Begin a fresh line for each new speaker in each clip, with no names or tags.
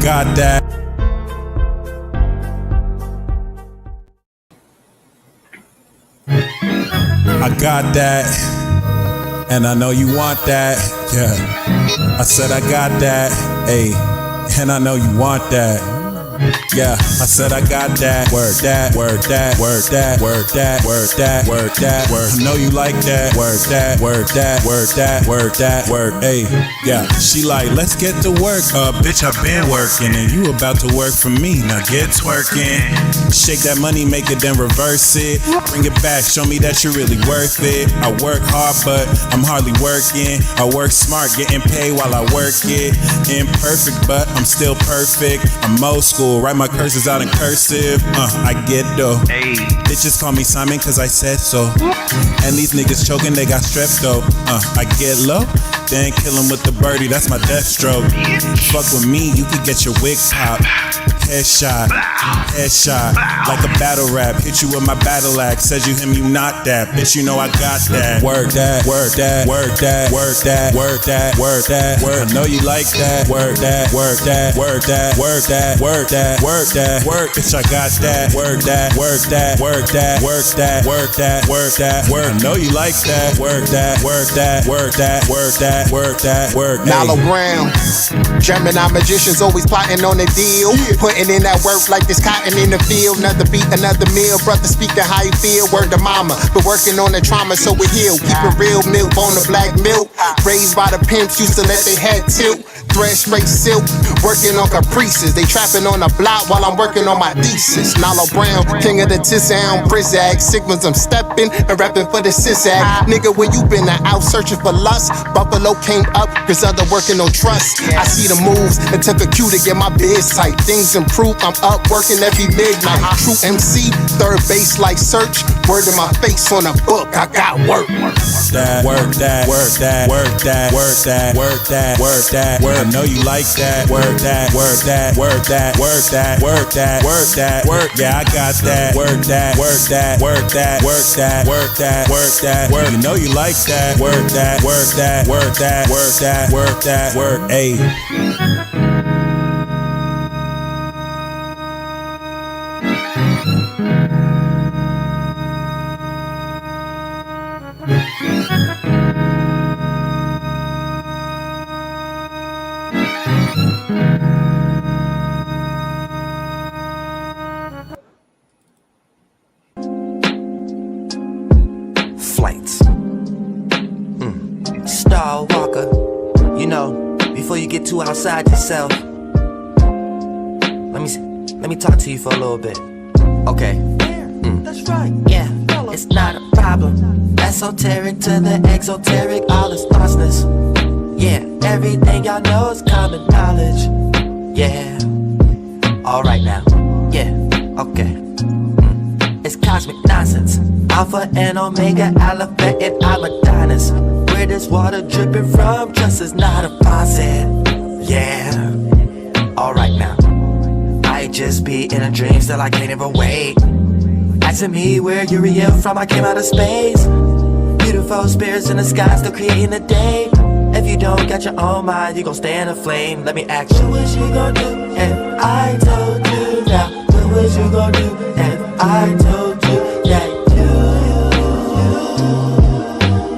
got that. I got that, and I know you want that, yeah. I said I got that, ayy, and I know you want that. Yeah, I said I got that. Word that, word that, word that, word that, word that, word that, word. I know you like that. Word that, word that, word that, word that, word. Hey, yeah. She like, let's get to work. Bitch, I been working and you about to work for me. Now get twerking. Shake that money, make it, then reverse it. Bring it back, show me that you're really worth it. I work hard, but I'm hardly working. I work smart, getting paid while I work it. Imperfect, but I'm still perfect. I'm old school. Write my curses out in cursive. I get though. Hey. Bitches call me Simon cause I said so. And these niggas choking, they got strep though. I get low. Then kill him with the birdie, that's my death stroke. Fuck with me, you could get your wig popped. Headshot, headshot, like a battle rap. Hit you with my battle axe. Says you him, you not that. Bitch, you know I got that. Word that, word that, word that, word that, word that, word that, word. I know you like that. Word that, word that, word that, word that, word that, word that, word. Bitch, I got that. Word that, word that, word that, word that, word that, word that, word. I know you like that. Word that, word that, word that, word that. Word that, word that.
Nalo Brown, Gemini magicians always plotting on a deal. Putting in that work like this cotton in the field. Another beat, another meal. Brother speaking how you feel. Word to mama, but working on the trauma so we heal. Keep it real, milk on the black milk. Raised by the pimps, used to let they head tilt. Thread straight silk, working on caprices. They trapping on the block while I'm working on my thesis. Nalo Brown, king of the Tissound, Brizzag. Sigmas, I'm stepping and rapping for the Sisag. Nigga, where you been out searching for lust? Buffalo came up, Griselda working on trust. I see the moves and took a cue to get my biz tight. Things improve, I'm up working every midnight. True MC, third base like search. Word in my face on a book, I got work.
That, work that, work that, work that, work that, work that, work that, work. I know you like that. Work that, work that, work that, work that, work that, work that, work. Yeah, I got that. Work that, work that, work that, work that, work that, work that, work. You know you like that. Work that, work that, work that, work that, work that, work. Ayy.
Flights. Star Walker. You know, before you get too outside yourself, let me talk to you for a little bit. Okay. That's right. Yeah, it's not a problem. Esoteric to the exoteric, all is thoughtless. Yeah, everything y'all know is common knowledge. Yeah. Alright now. Yeah, okay. It's cosmic nonsense. Alpha and Omega, Alphabet and I'm Adonis. Where this water dripping from, trust is not a faucet. Yeah. Alright now. I just be in a dream, still I can't ever wait. Asking me where you real from, I came out of space. Beautiful spirits in the sky, still creating the day. If you don't got your own mind, you gon' stay in a flame. Let me ask you, what you gon' do if I told you now? What was you gon' do if I told you that you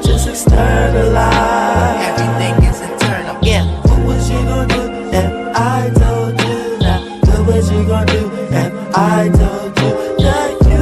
just externalize? Everything is internal, yeah. What was you gon' do if I told you now? What was you gon' do if I told you that you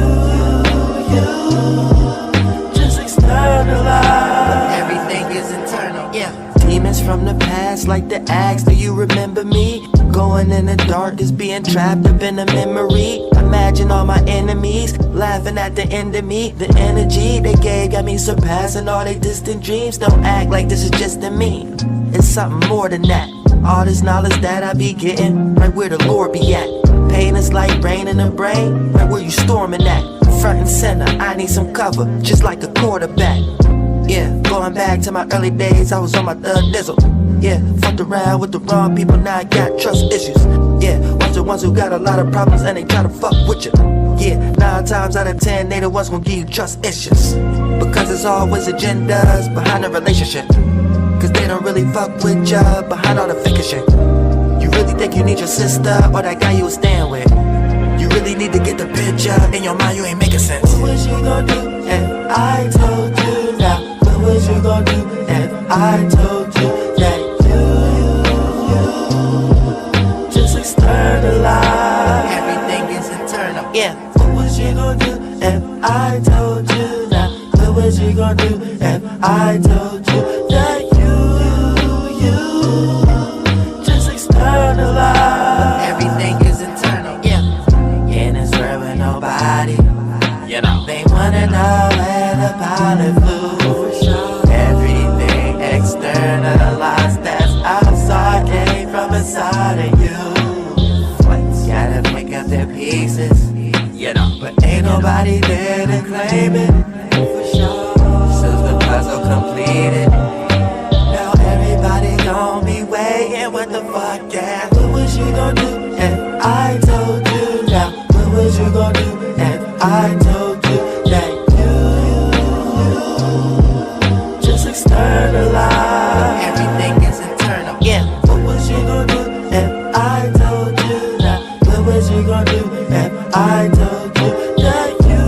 just externalize? Everything is internal, yeah. Demons from the past like the axe, do you remember me? Going in the dark is being trapped up in a memory. Imagine all my enemies laughing at the end of me. The energy they gave got me surpassing all their distant dreams. Don't act like this is just in me, it's something more than that. All this knowledge that I be getting, right where the Lord be at. Pain is like rain in the brain, right where you storming at. Front and center, I need some cover, just like a quarterback. Yeah, going back to my early days, I was on my third dizzle. Yeah, fucked around with the wrong people, now I got trust issues. Yeah, watch the ones who got a lot of problems and they try to fuck with you. Yeah, 9 times out of 10, they the ones gon' give you trust issues. Because there's always agendas behind a relationship. Cause they don't really fuck with ya behind all the fake shit. You really think you need your sister or that guy you was staying with? You really need to get the picture in your mind, you ain't making sense. What was you gonna do if I told you now? What was you gonna do if I told you that you just externalize? Everything is internal, yeah. What was you gonna do if I told you now? What was you gonna do if I told you that you just externalize? Everything is internal, yeah. In this world with nobody, you know. They wanna know where the pilot flew. Everything externalized that's outside came from inside of you. Gotta pick up their pieces, you know. But ain't nobody there to claim it. So's the puzzle completed. Now everybody gon' be waiting. What the fuck, yeah? What was you gon' do if I told you now? What was you gon' do if I told you that you just externalize? Everything is internal, yeah. What was you gon' do if I told you now? What was you gon' do if I told you that you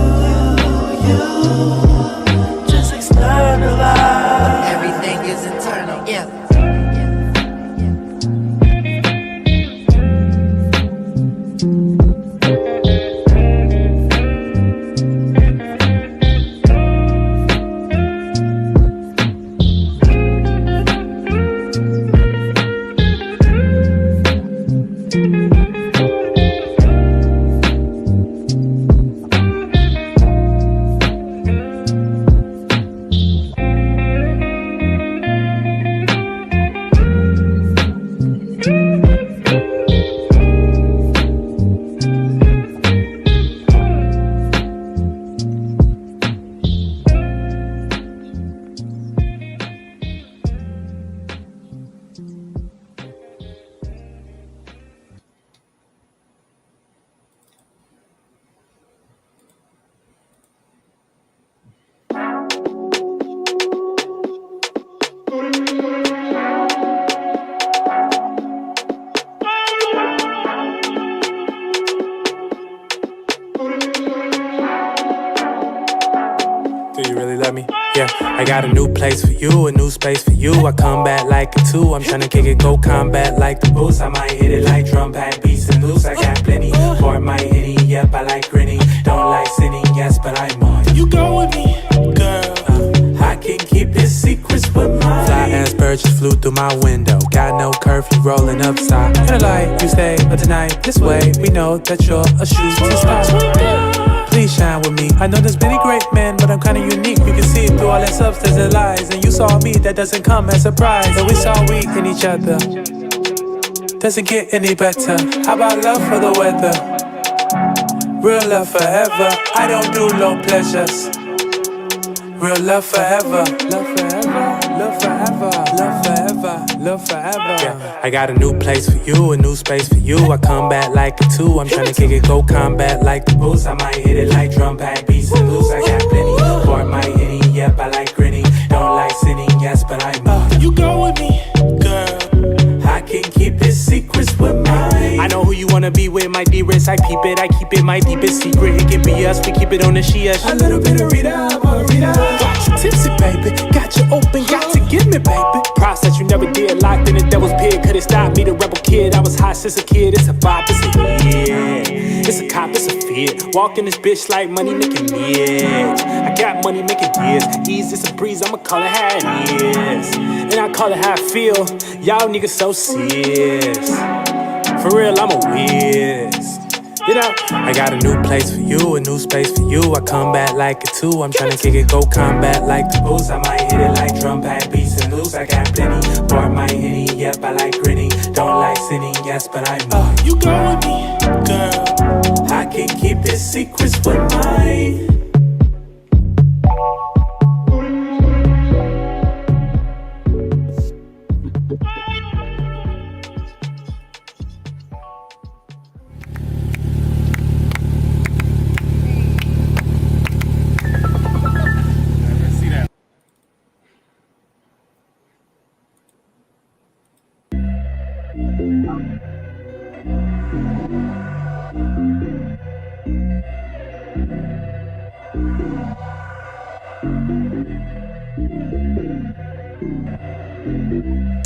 just externalize? Everything is internal, yeah.
Do you really love me? Yeah, I got a new place for you, a new space for you. I come back like a two. I'm tryna kick it, go combat like the boost. I might hit it like drum pack, beats and loose. I got plenty, or it might hit it. Yep, I like grinning. Don't like sinning, yes, but I'm on. You go with me, girl. I can keep this secrets with mine. Fly ass birds just flew through my window. Got no curfew rolling upside. In the light, you stay but tonight this way. We know that you're a shooting star. Please shine with me. I know there's many great men, but I'm kinda unique. You can see through all that substance and lies. And you saw me, that doesn't come as a surprise. And we saw we in each other. Doesn't get any better. How about love for the weather? Real love forever. I don't do low pleasures. Real love forever. Love forever. Love forever. Love forever. Love forever. Yeah, I got a new place for you, a new space for you. I come back like a two. I'm tryna kick it, go combat like the boost. I might hit it like drum pack, beats and loose. I got plenty, or it might hit it. Yep, I like grinning. Don't like sinning, yes, but I'm you go with me, girl. I can keep this secrets with mine. I know who you wanna be with, my dearest. I peep it, I keep it, my deepest secret. It can be us, we keep it on the she. A little bit of Rita, Margarita. Got you tipsy, baby. Got you open, got to give me, baby. Process you never did, locked in the devil's pit. Couldn't stop me, the rebel kid. I was hot since a kid. It's a vibe, it's a yeah. It's a cop, it's a fit. Walking this bitch like money making bitch. I got money making deals. Ease, it's a breeze, I'ma call it how it is. And I call it how I feel. Y'all niggas so serious. For real, I'm a whiz. You know, I got a new place for you, a new space for you. I come back like a two. I'm tryna kick it, go combat like the boost. I might hit it like drum pack, beats and loose. I got plenty, or it might hit it. Yep, I like grinning. Don't like sinning, yes, but I'm you go with me, girl. I can keep this secrets with mine.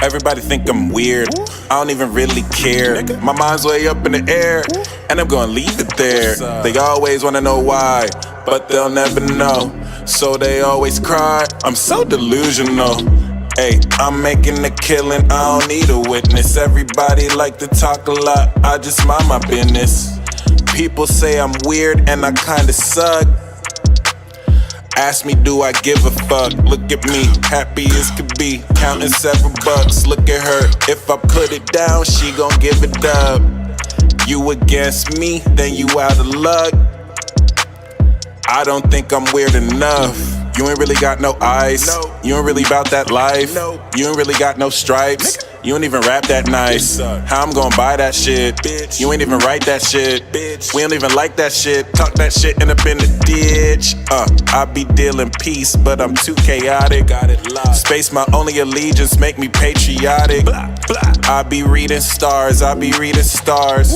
Everybody think I'm weird. I don't even really care. My mind's way up in the air, and I'm gonna leave it there. They always wanna know why, but they'll never know. So they always cry. I'm so delusional. Hey, I'm making a killing, I don't need a witness. Everybody like to talk a lot, I just mind my business. People say I'm weird and I kinda suck. Ask me, do I give a fuck? Look at me, happy as could be, counting several bucks. Look at her, if I put it down, she gon' give it up. You against me, then you out of luck. I don't think I'm weird enough. You ain't really got no eyes. You ain't really about that life. You ain't really got no stripes. You ain't even rap that nice. How I'm gonna buy that shit? You ain't even write that shit. We don't even like that shit. Talk that shit and up in the ditch. I be dealing peace, but I'm too chaotic. Space my only allegiance, make me patriotic. I be reading stars, I be reading stars.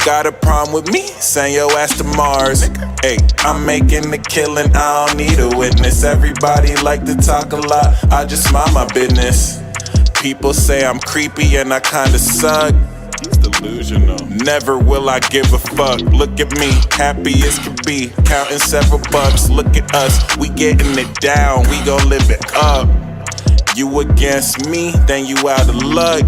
Got a problem with me? Send your ass to Mars. Hey, I'm making a killing, I don't need a witness. Everybody like to talk a lot, I just mind my business. People say I'm creepy and I kinda suck. He's delusional. Never will I give a fuck. Look at me, happy as could be, counting several bucks. Look at us, we getting it down, we gon' live it up. You against me, then you out of luck.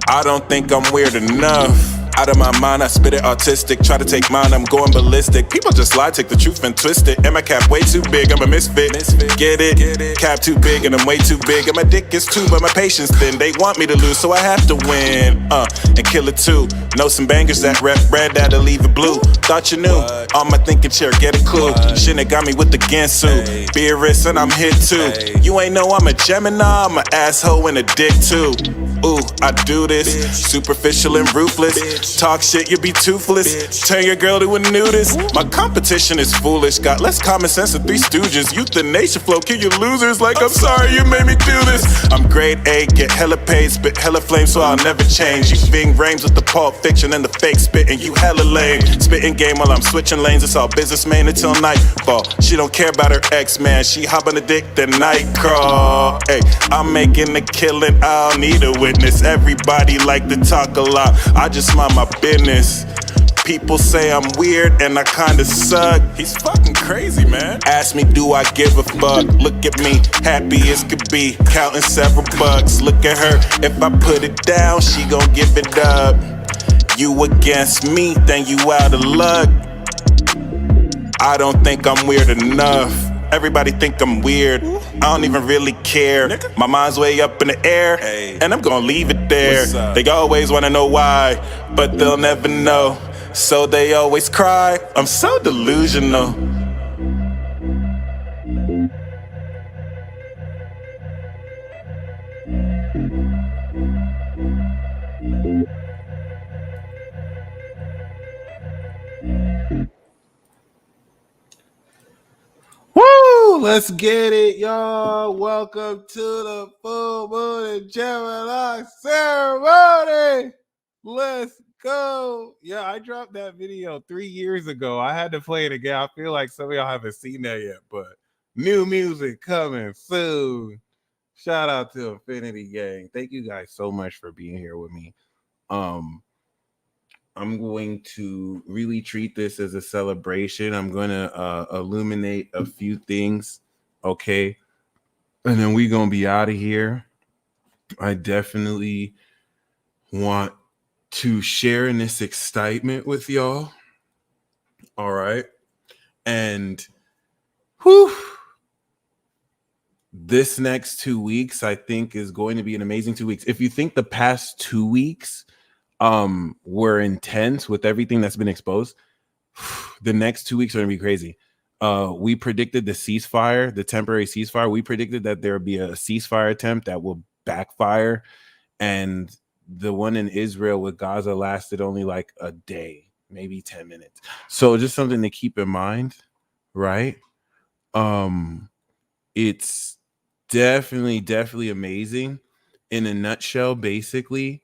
I don't think I'm weird enough. Out of my mind, I spit it autistic. Try to take mine, I'm going ballistic. People just lie, take the truth and twist it. And my cap way too big, I'm a misfit. Get it? Cap too big and I'm way too big. And my dick is too, but my patience thin. They want me to lose, so I have to win. And kill it too. Know some bangers that rep red that'll leave it blue. Thought you knew. On my thinking chair, get a clue. Shit, they got me with the Gansu. Beerus and I'm hit too. You ain't know I'm a Gemini, I'm an asshole and a dick too. Ooh, I do this, superficial and ruthless. Talk shit, you be toothless. Turn your girl to a nudist. My competition is foolish. Got less common sense than Three Stooges. Youth and nation flow, kill you losers. Like I'm sorry you made me do this. I'm grade A, get hella paid, spit hella flame, so I'll never change. You fing rames with the Pulp Fiction and the fake spitting. You hella lame. Spitting game while I'm switching lanes. It's all business, man, until nightfall. She don't care about her ex, man. She hop on the dick, then night crawl. Hey, I'm making a killing, I don't need a witness. Everybody like to talk a lot, I just mind my business. People say I'm weird and I kinda suck. He's fucking crazy, man. Ask me, do I give a fuck? Look at me, happy as could be, counting several bucks. Look at her, if I put it down, she gon' give it up. You against me, then you out of luck. I don't think I'm weird enough. Everybody think I'm weird, I don't even really care. My mind's way up in the air, and I'm gonna leave it there. They always wanna know why, but they'll never know. So they always cry, I'm so delusional.
Woo! Let's get it, y'all. Welcome to the full moon and Gemini ceremony. Let's go. Yeah, I dropped that video 3 years ago. I had to play it again. I feel like some of y'all haven't seen that yet, but new music coming soon. Shout out to Infinity Gang. Thank you guys so much for being here with me. I'm going to really treat this as a celebration. I'm going to illuminate a few things, okay? And then we're going to be out of here. I definitely want to share in this excitement with y'all, all right? And this next 2 weeks, I think, is going to be an amazing 2 weeks. If you think the past 2 weeks were intense with everything that's been exposed, the next 2 weeks are gonna be crazy. We predicted the ceasefire, the temporary ceasefire. We predicted that there would be a ceasefire attempt that will backfire, and the one in Israel with Gaza lasted only like a day, maybe 10 minutes. So just something to keep in mind, right? It's definitely amazing. In a nutshell, basically,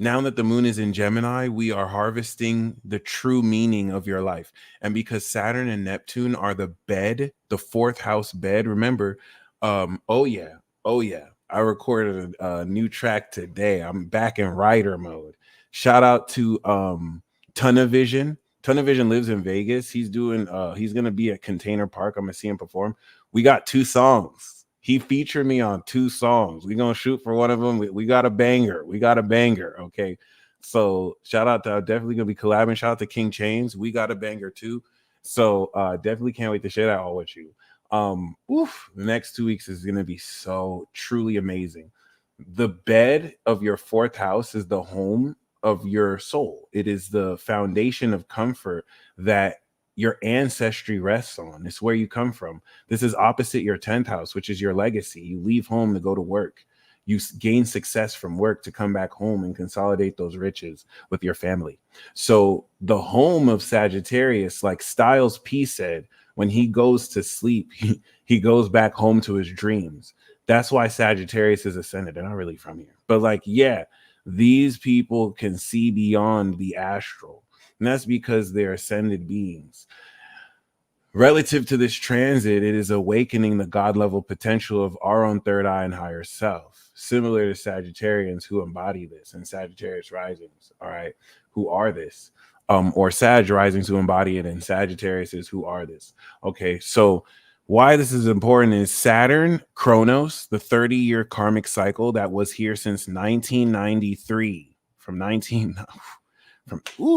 Now that the moon is in Gemini, we are harvesting the true meaning of your life. And because Saturn and Neptune are the bed, the fourth house bed, remember, oh yeah, I recorded a new track today. I'm back in writer mode. Shout out to Tunnel Vision. Tunnel Vision lives in Vegas. He's gonna be at Container Park. I'm gonna see him perform. We got 2 songs. He featured me on 2 songs. We're gonna shoot for one of them. We got a banger. Okay. So shout out to definitely gonna be collabing. Shout out to King Chains. We got a banger too. So definitely can't wait to share that all with you. The next 2 weeks is gonna be so truly amazing. The bed of your fourth house is the home of your soul. It is the foundation of comfort that your ancestry rests on. It's where you come from. This is opposite your 10th house, which is your legacy. You leave home to go to work. You gain success from work to come back home and consolidate those riches with your family. So the home of Sagittarius, like Styles P said, when he goes to sleep, he goes back home to his dreams. That's why Sagittarius is ascended. They're not really from here. But like, yeah, these people can see beyond the astral. And that's because they're ascended beings. Relative to this transit, it is awakening the God level potential of our own third eye and higher self, similar to Sagittarians who embody this, and Sagittarius risings, all right, who are this, or Sag risings who embody it, and Sagittarius is who are this. Okay, so why this is important is Saturn, Chronos, the 30-year karmic cycle that was here since 1993,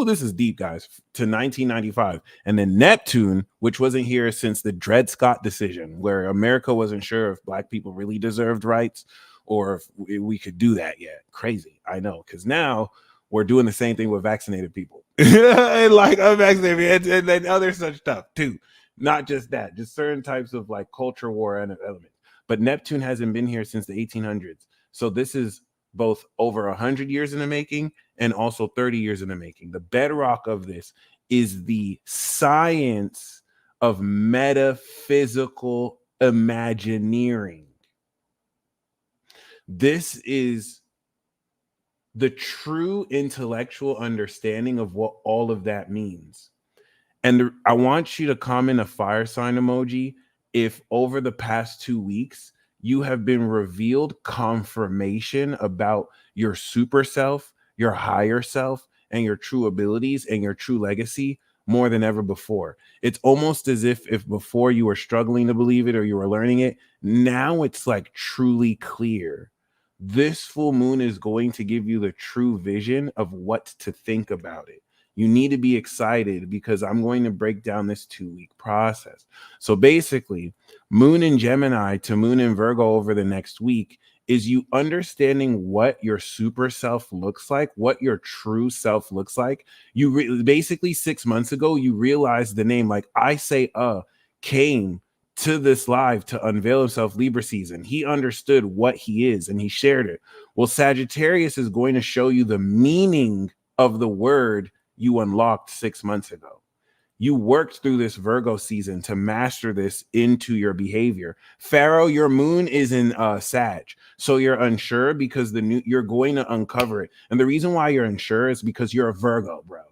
this is deep, guys, to 1995. And then Neptune, which wasn't here since the Dred Scott decision, where America wasn't sure if Black people really deserved rights or if we could do that yet. Crazy, I know, because now we're doing the same thing with vaccinated people. And like unvaccinated and other such stuff too. Not just that, just certain types of like culture war and element. But Neptune hasn't been here since the 1800s. So this is both over 100 years in the making and also 30 years in the making. The bedrock of this is the science of metaphysical imagineering. This is the true intellectual understanding of what all of that means. And I want you to comment a fire sign emoji if over the past 2 weeks you have been revealed confirmation about your super self, your higher self, and your true abilities and your true legacy more than ever before. It's almost as if before you were struggling to believe it or you were learning it, now it's like truly clear. This full moon is going to give you the true vision of what to think about it. You need to be excited because I'm going to break down this 2-week process. So basically, moon in Gemini to moon in Virgo over the next week is you understanding what your super self looks like, what your true self looks like. You basically 6 months ago, you realized the name, like I say, came to this live to unveil himself Libra season. He understood what he is and he shared it. Well, Sagittarius is going to show you the meaning of the word you unlocked 6 months ago. You worked through this Virgo season to master this into your behavior. Pharaoh, your moon is in Sag, so you're unsure because you're going to uncover it. And the reason why you're unsure is because you're a Virgo, bro.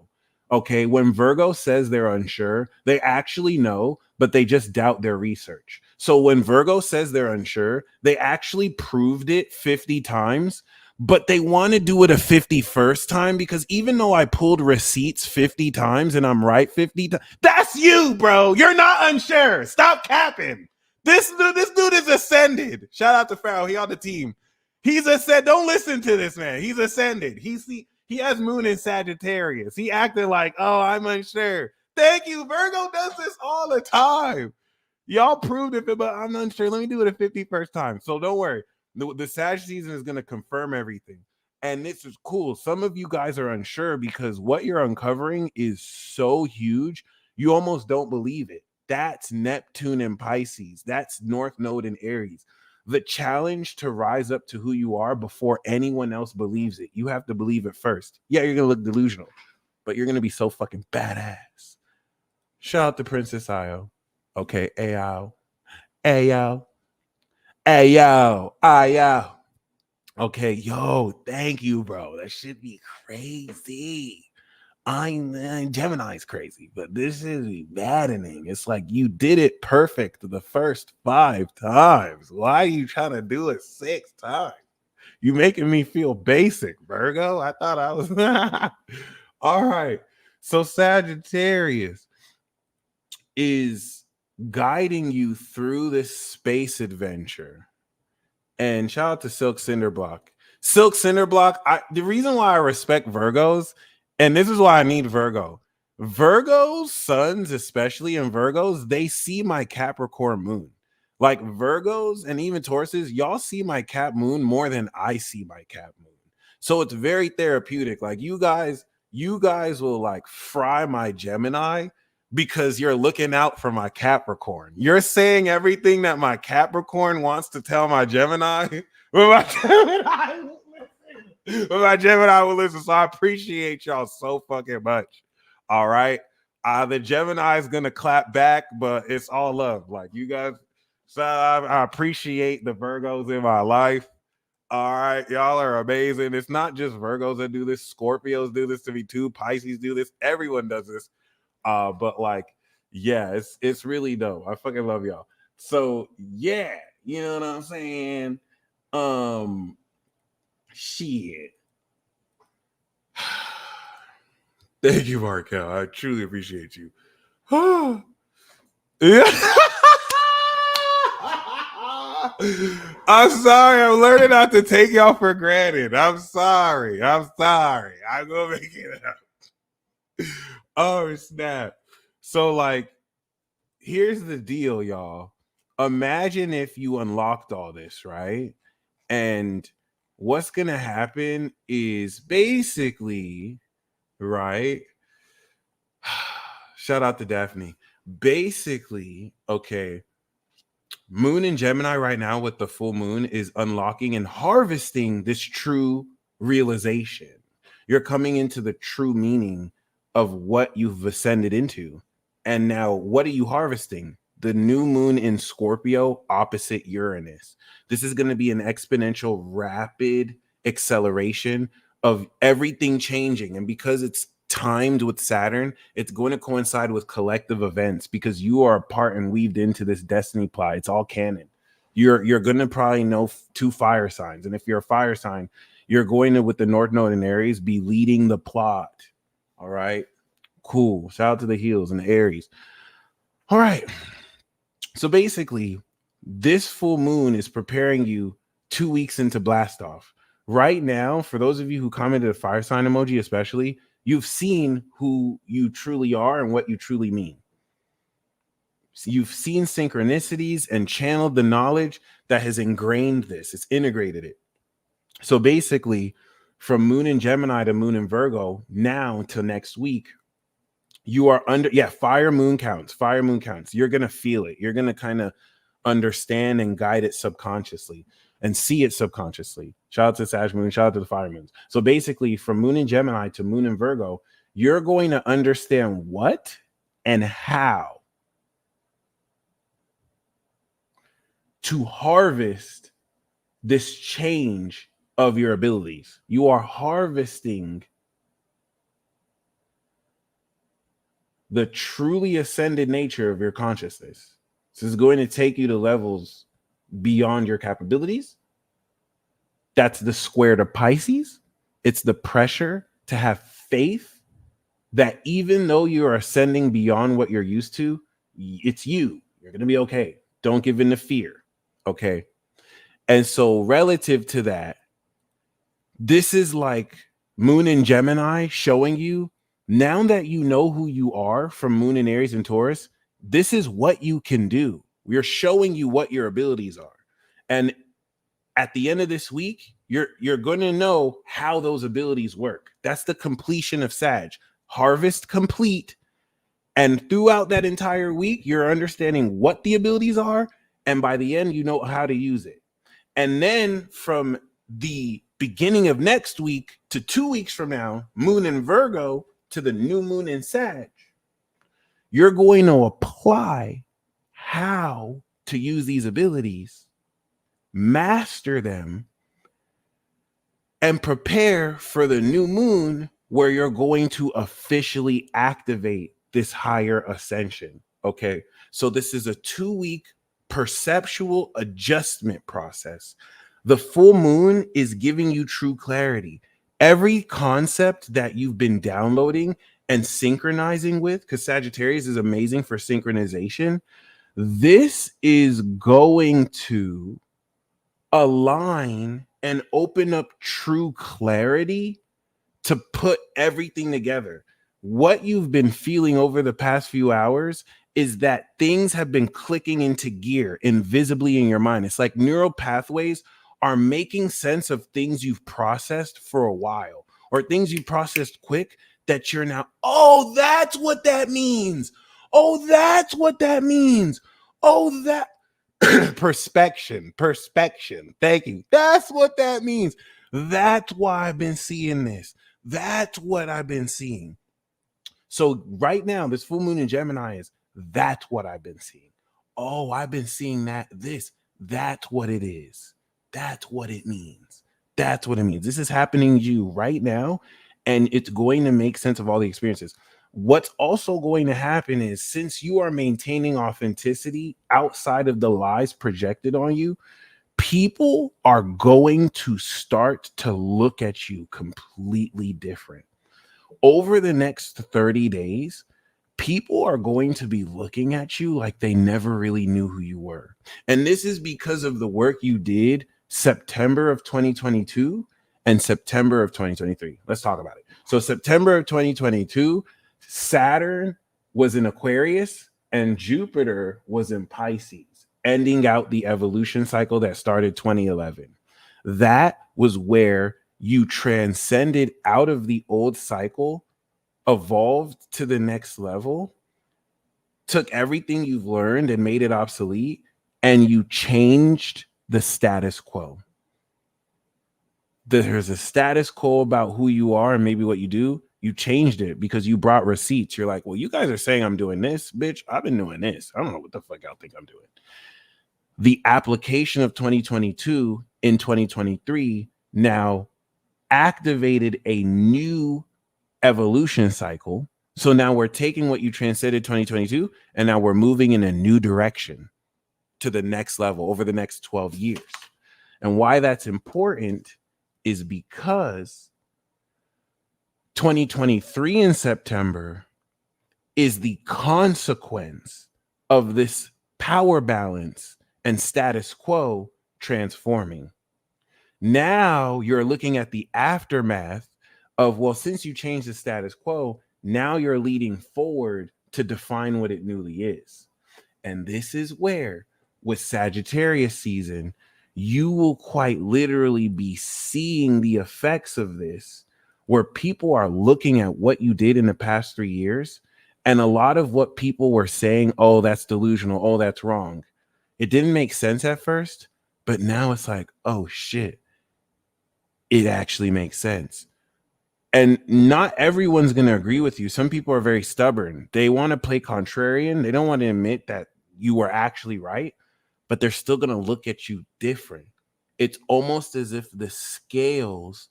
Okay, when Virgo says they're unsure, they actually know, but they just doubt their research. So when Virgo says they're unsure, they actually proved it 50 times. But they want to do it a 51st time because even though I pulled receipts 50 times and I'm right 50 times, that's you, bro. You're not unsure. Stop capping. This dude is ascended. Shout out to Pharaoh. He on the team. He's ascended. Don't listen to this man. He's ascended. He has moon in Sagittarius. He acted like, oh, I'm unsure. Thank you. Virgo does this all the time. Y'all proved it, but I'm unsure. Let me do it a 51st time. So don't worry. The Sag season is going to confirm everything. And this is cool. Some of you guys are unsure because what you're uncovering is so huge, you almost don't believe it. That's Neptune and Pisces. That's North Node in Aries. The challenge to rise up to who you are before anyone else believes it. You have to believe it first. Yeah, you're going to look delusional, but you're going to be so fucking badass. Shout out to Princess Io. Okay, Ayo. Ayo. Hey, yo, Okay, yo, thank you, bro. That should be crazy. Gemini's crazy, but this is maddening. It's like you did it perfect the first 5 times. Why are you trying to do it 6 times? You making me feel basic, Virgo. I thought I was all right. So Sagittarius is guiding you through this space adventure. And shout out to Silk Cinderblock. Silk Cinderblock, the reason why I respect Virgos, and this is why I need Virgo. Virgos, suns, especially in Virgos, they see my Capricorn moon. Like Virgos and even Tauruses, y'all see my Cap moon more than I see my Cap moon. So it's very therapeutic. Like you guys will like fry my Gemini because you're looking out for my Capricorn. You're saying everything that my Capricorn wants to tell my Gemini. But my Gemini will listen. So I appreciate y'all so fucking much. All right. The Gemini is gonna clap back, but it's all love. Like you guys, so I appreciate the Virgos in my life. All right, y'all are amazing. It's not just Virgos that do this. Scorpios do this to me too. Pisces do this. Everyone does this. But like, yeah, it's really dope. I fucking love y'all. So yeah, you know what I'm saying? Shit. Thank you, Markel. I truly appreciate you. Yeah. I'm sorry. I'm learning not to take y'all for granted. I'm sorry. I'm gonna make it up. Oh snap. So like, here's the deal, y'all. Imagine if you unlocked all this, right? And what's gonna happen is basically, right? Shout out to Daphne. Basically, okay, Moon in Gemini right now with the full moon is unlocking and harvesting this true realization. You're coming into the true meaning of what you've ascended into. And now, what are you harvesting? The new moon in Scorpio opposite Uranus. This is going to be an exponential, rapid acceleration of everything changing. And because it's timed with Saturn, it's going to coincide with collective events because you are a part and weaved into this destiny plot. It's all canon. You're going to probably know 2 fire signs. And if you're a fire sign, you're going to, with the North Node in Aries, be leading the plot. All right. Cool. Shout out to the Heels and the Aries. All right. So basically, this full moon is preparing you 2 weeks into blast off. Right now, for those of you who commented a fire sign emoji, especially, you've seen who you truly are and what you truly mean. So you've seen synchronicities and channeled the knowledge that has ingrained this. It's integrated it. So basically, from moon in Gemini to moon in Virgo, now to next week, you are under, fire moon counts. You're going to feel it. You're going to kind of understand and guide it subconsciously and see it subconsciously. Shout out to Sag Moon, shout out to the fire moons. So basically, from moon in Gemini to moon in Virgo, you're going to understand what and how to harvest this change of your abilities. You are harvesting the truly ascended nature of your consciousness. This is going to take you to levels beyond your capabilities. That's the square to Pisces. It's the pressure to have faith that even though you're ascending beyond what you're used to, it's you. You're going to be okay. Don't give in to fear. Okay. And so relative to that, this is like moon in Gemini showing you, now that you know who you are from moon in Aries and Taurus, this is what you can do. We're showing you what your abilities are. And at the end of this week, you're going to know how those abilities work. That's the completion of Sag. Harvest complete. And throughout that entire week, you're understanding what the abilities are. And by the end, you know how to use it. And then from the beginning of next week to 2 weeks from now, moon in Virgo to the new moon in Sag, you're going to apply how to use these abilities, master them, and prepare for the new moon where you're going to officially activate this higher ascension. Okay. So this is a 2-week perceptual adjustment process. The full moon is giving you true clarity. Every concept that you've been downloading and synchronizing with, because Sagittarius is amazing for synchronization, this is going to align and open up true clarity to put everything together. What you've been feeling over the past few hours is that things have been clicking into gear invisibly in your mind. It's like neural pathways are making sense of things you've processed for a while, or things you processed quick that you're now, oh, that's what that means. Oh, that's what that means. Oh, that perspection. Thank you. That's what that means. That's why I've been seeing this. That's what I've been seeing. So right now, this full moon in Gemini is, that's what I've been seeing. Oh, I've been seeing that's what it is. That's what it means. That's what it means. This is happening to you right now, and it's going to make sense of all the experiences. What's also going to happen is, since you are maintaining authenticity outside of the lies projected on you, people are going to start to look at you completely different. Over the next 30 days, people are going to be looking at you like they never really knew who you were. And this is because of the work you did September of 2022 and September of 2023. Let's talk about it. So September of 2022, Saturn was in Aquarius and Jupiter was in Pisces, ending out the evolution cycle that started 2011. That was where you transcended out of the old cycle, evolved to the next level, took everything you've learned and made it obsolete, and you changed the status quo. There's a status quo about who you are and maybe what you do. You changed it because you brought receipts. You're like, well, you guys are saying I'm doing this, bitch. I've been doing this. I don't know what the fuck y'all think I'm doing. The application of 2022 in 2023 now activated a new evolution cycle. So now we're taking what you transcended 2022 and now we're moving in a new direction to the next level over the next 12 years. And why that's important is because 2023 in September is the consequence of this power balance and status quo transforming. Now you're looking at the aftermath of, well, since you changed the status quo, now you're leading forward to define what it newly is. And this is where, with Sagittarius season, you will quite literally be seeing the effects of this, where people are looking at what you did in the past 3 years. And a lot of what people were saying, oh, that's delusional, oh, that's wrong, it didn't make sense at first, but now it's like, oh shit, it actually makes sense. And not everyone's going to agree with you. Some people are very stubborn. They want to play contrarian. They don't want to admit that you were actually right, but they're still going to look at you different. It's almost as if the scales,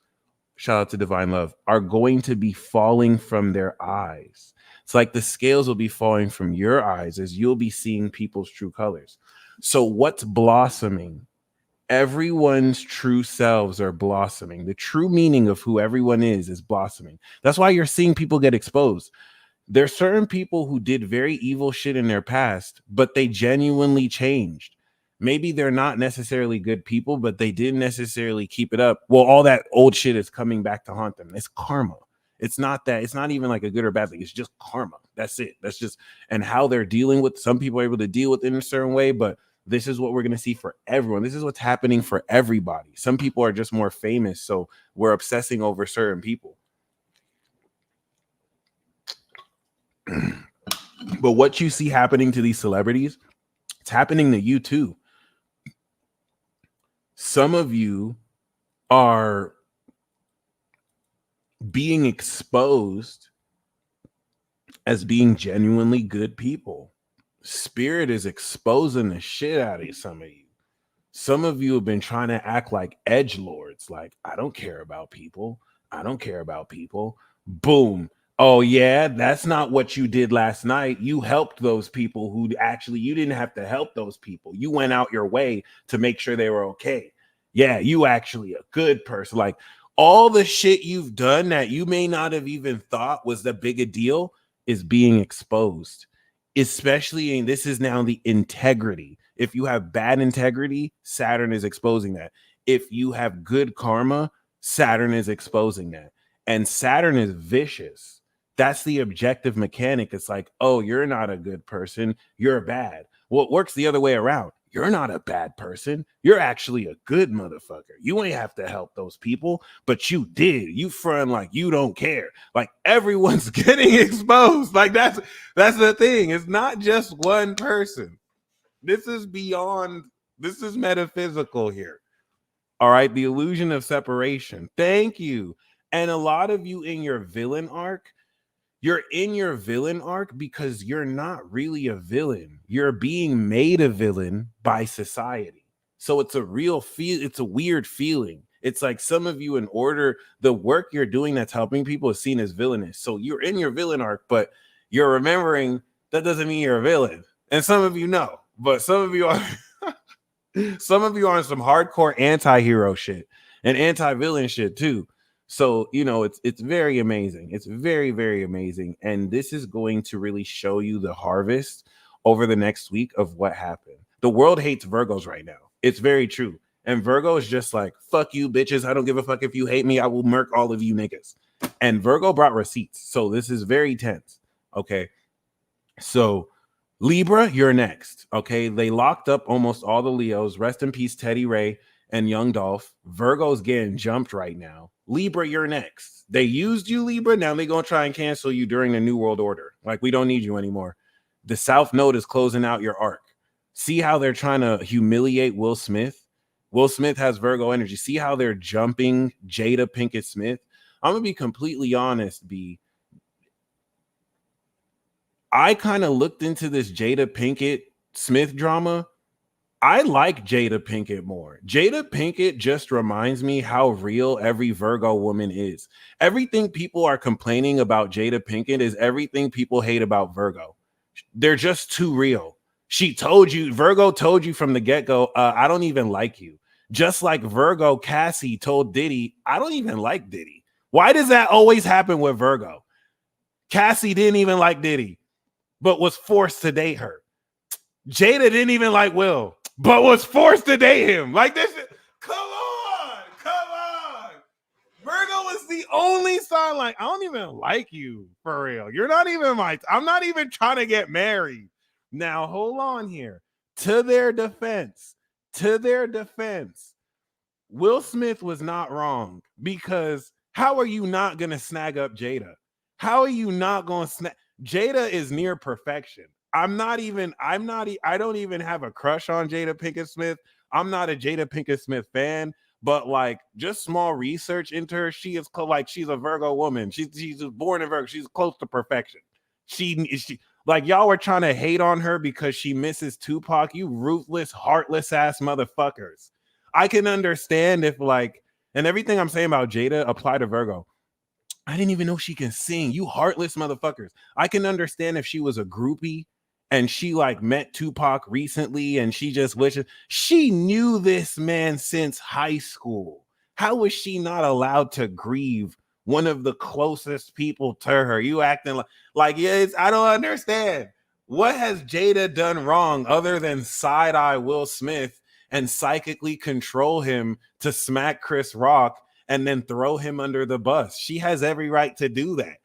shout out to Divine Love, are going to be falling from their eyes. It's like the scales will be falling from your eyes as you'll be seeing people's true colors. So what's blossoming? Everyone's true selves are blossoming. The true meaning of who everyone is blossoming. That's why you're seeing people get exposed. There's certain people who did very evil shit in their past, but they genuinely changed. Maybe they're not necessarily good people, but they didn't necessarily keep it up. Well, all that old shit is coming back to haunt them. It's karma. It's not that. It's not even like a good or bad thing. It's just karma. That's it. That's just, and how they're dealing with, some people are able to deal with it in a certain way, but this is what we're going to see for everyone. This is what's happening for everybody. Some people are just more famous, so we're obsessing over certain people. But what you see happening to these celebrities, it's happening to you too. Some of you are being exposed as being genuinely good people. Spirit is exposing the shit out of some of you. Some of you have been trying to act like edgelords, like, I don't care about people. I don't care about people. Boom. Oh, yeah, that's not what you did last night. You helped those people who actually, you didn't have to help those people. You went out your way to make sure they were okay. Yeah, you actually a good person. Like, all the shit you've done that you may not have even thought was the big a deal is being exposed. Especially, and this is now the integrity. If you have bad integrity, Saturn is exposing that. If you have good karma, Saturn is exposing that. And Saturn is vicious. That's the objective mechanic. It's like, oh, you're not a good person. You're bad. Well, it works the other way around. You're not a bad person. You're actually a good motherfucker. You ain't have to help those people, but you did. You front like you don't care. Like everyone's getting exposed. Like that's the thing. It's not just one person. This is beyond, this is metaphysical here. All right. The illusion of separation. Thank you. And a lot of you in your villain arc, you're in your villain arc because you're not really a villain. You're being made a villain by society. So it's a real feel. It's a weird feeling. It's like some of you, in order, the work you're doing that's helping people is seen as villainous. So you're in your villain arc, but you're remembering that doesn't mean you're a villain. And some of you know, but some of you are some of you are on some hardcore anti-hero shit and anti-villain shit too. So, you know, it's very amazing. It's very, very amazing. And this is going to really show you the harvest over the next week of what happened. The world hates Virgos right now. It's very true. And Virgo is just like, fuck you, bitches. I don't give a fuck if you hate me. I will murk all of you niggas. And Virgo brought receipts. So this is very tense. Okay. So Libra, you're next. Okay. They locked up almost all the Leos. Rest in peace, Teddy Ray and Young Dolph. Virgo's getting jumped right now. Libra, you're next. They used you, Libra. Now they're going to try and cancel you during the New World Order. Like, we don't need you anymore. The South Node is closing out your arc. See how they're trying to humiliate Will Smith? Will Smith has Virgo energy. See how they're jumping Jada Pinkett Smith? I'm going to be completely honest, B. I kind of looked into this Jada Pinkett Smith drama. I like Jada Pinkett more. Jada Pinkett just reminds me how real every Virgo woman is. Everything people are complaining about Jada Pinkett is everything people hate about Virgo. They're just too real. She told you, Virgo told you from the get-go, I don't even like you. Just like Virgo Cassie told Diddy, I don't even like Diddy. Why does that always happen with Virgo? Cassie didn't even like Diddy, but was forced to date her. Jada didn't even like Will, but was forced to date him. Like this is, come on. Virgo is the only sign like, I don't even like you for real. You're not even I'm not even trying to get married. Now, hold on here. To their defense, Will Smith was not wrong, because how are you not going to snag up Jada? How are you not going to snag? Jada is near perfection. I don't even have a crush on Jada Pinkett Smith. I'm not a Jada Pinkett Smith fan, but like just small research into her, she is like, she's a Virgo woman. She's born in Virgo. She's close to perfection. She like, y'all were trying to hate on her because she misses Tupac. You ruthless, heartless ass motherfuckers. I can understand if like, and everything I'm saying about Jada apply to Virgo. I didn't even know she can sing. You heartless motherfuckers. I can understand if she was a groupie and she like met Tupac recently and she just wishes she knew this man since high school. How was she not allowed to grieve one of the closest people to her? You acting like yes, I don't understand. What has Jada done wrong other than side-eye Will Smith and psychically control him to smack Chris Rock and then throw him under the bus? She has every right to do that.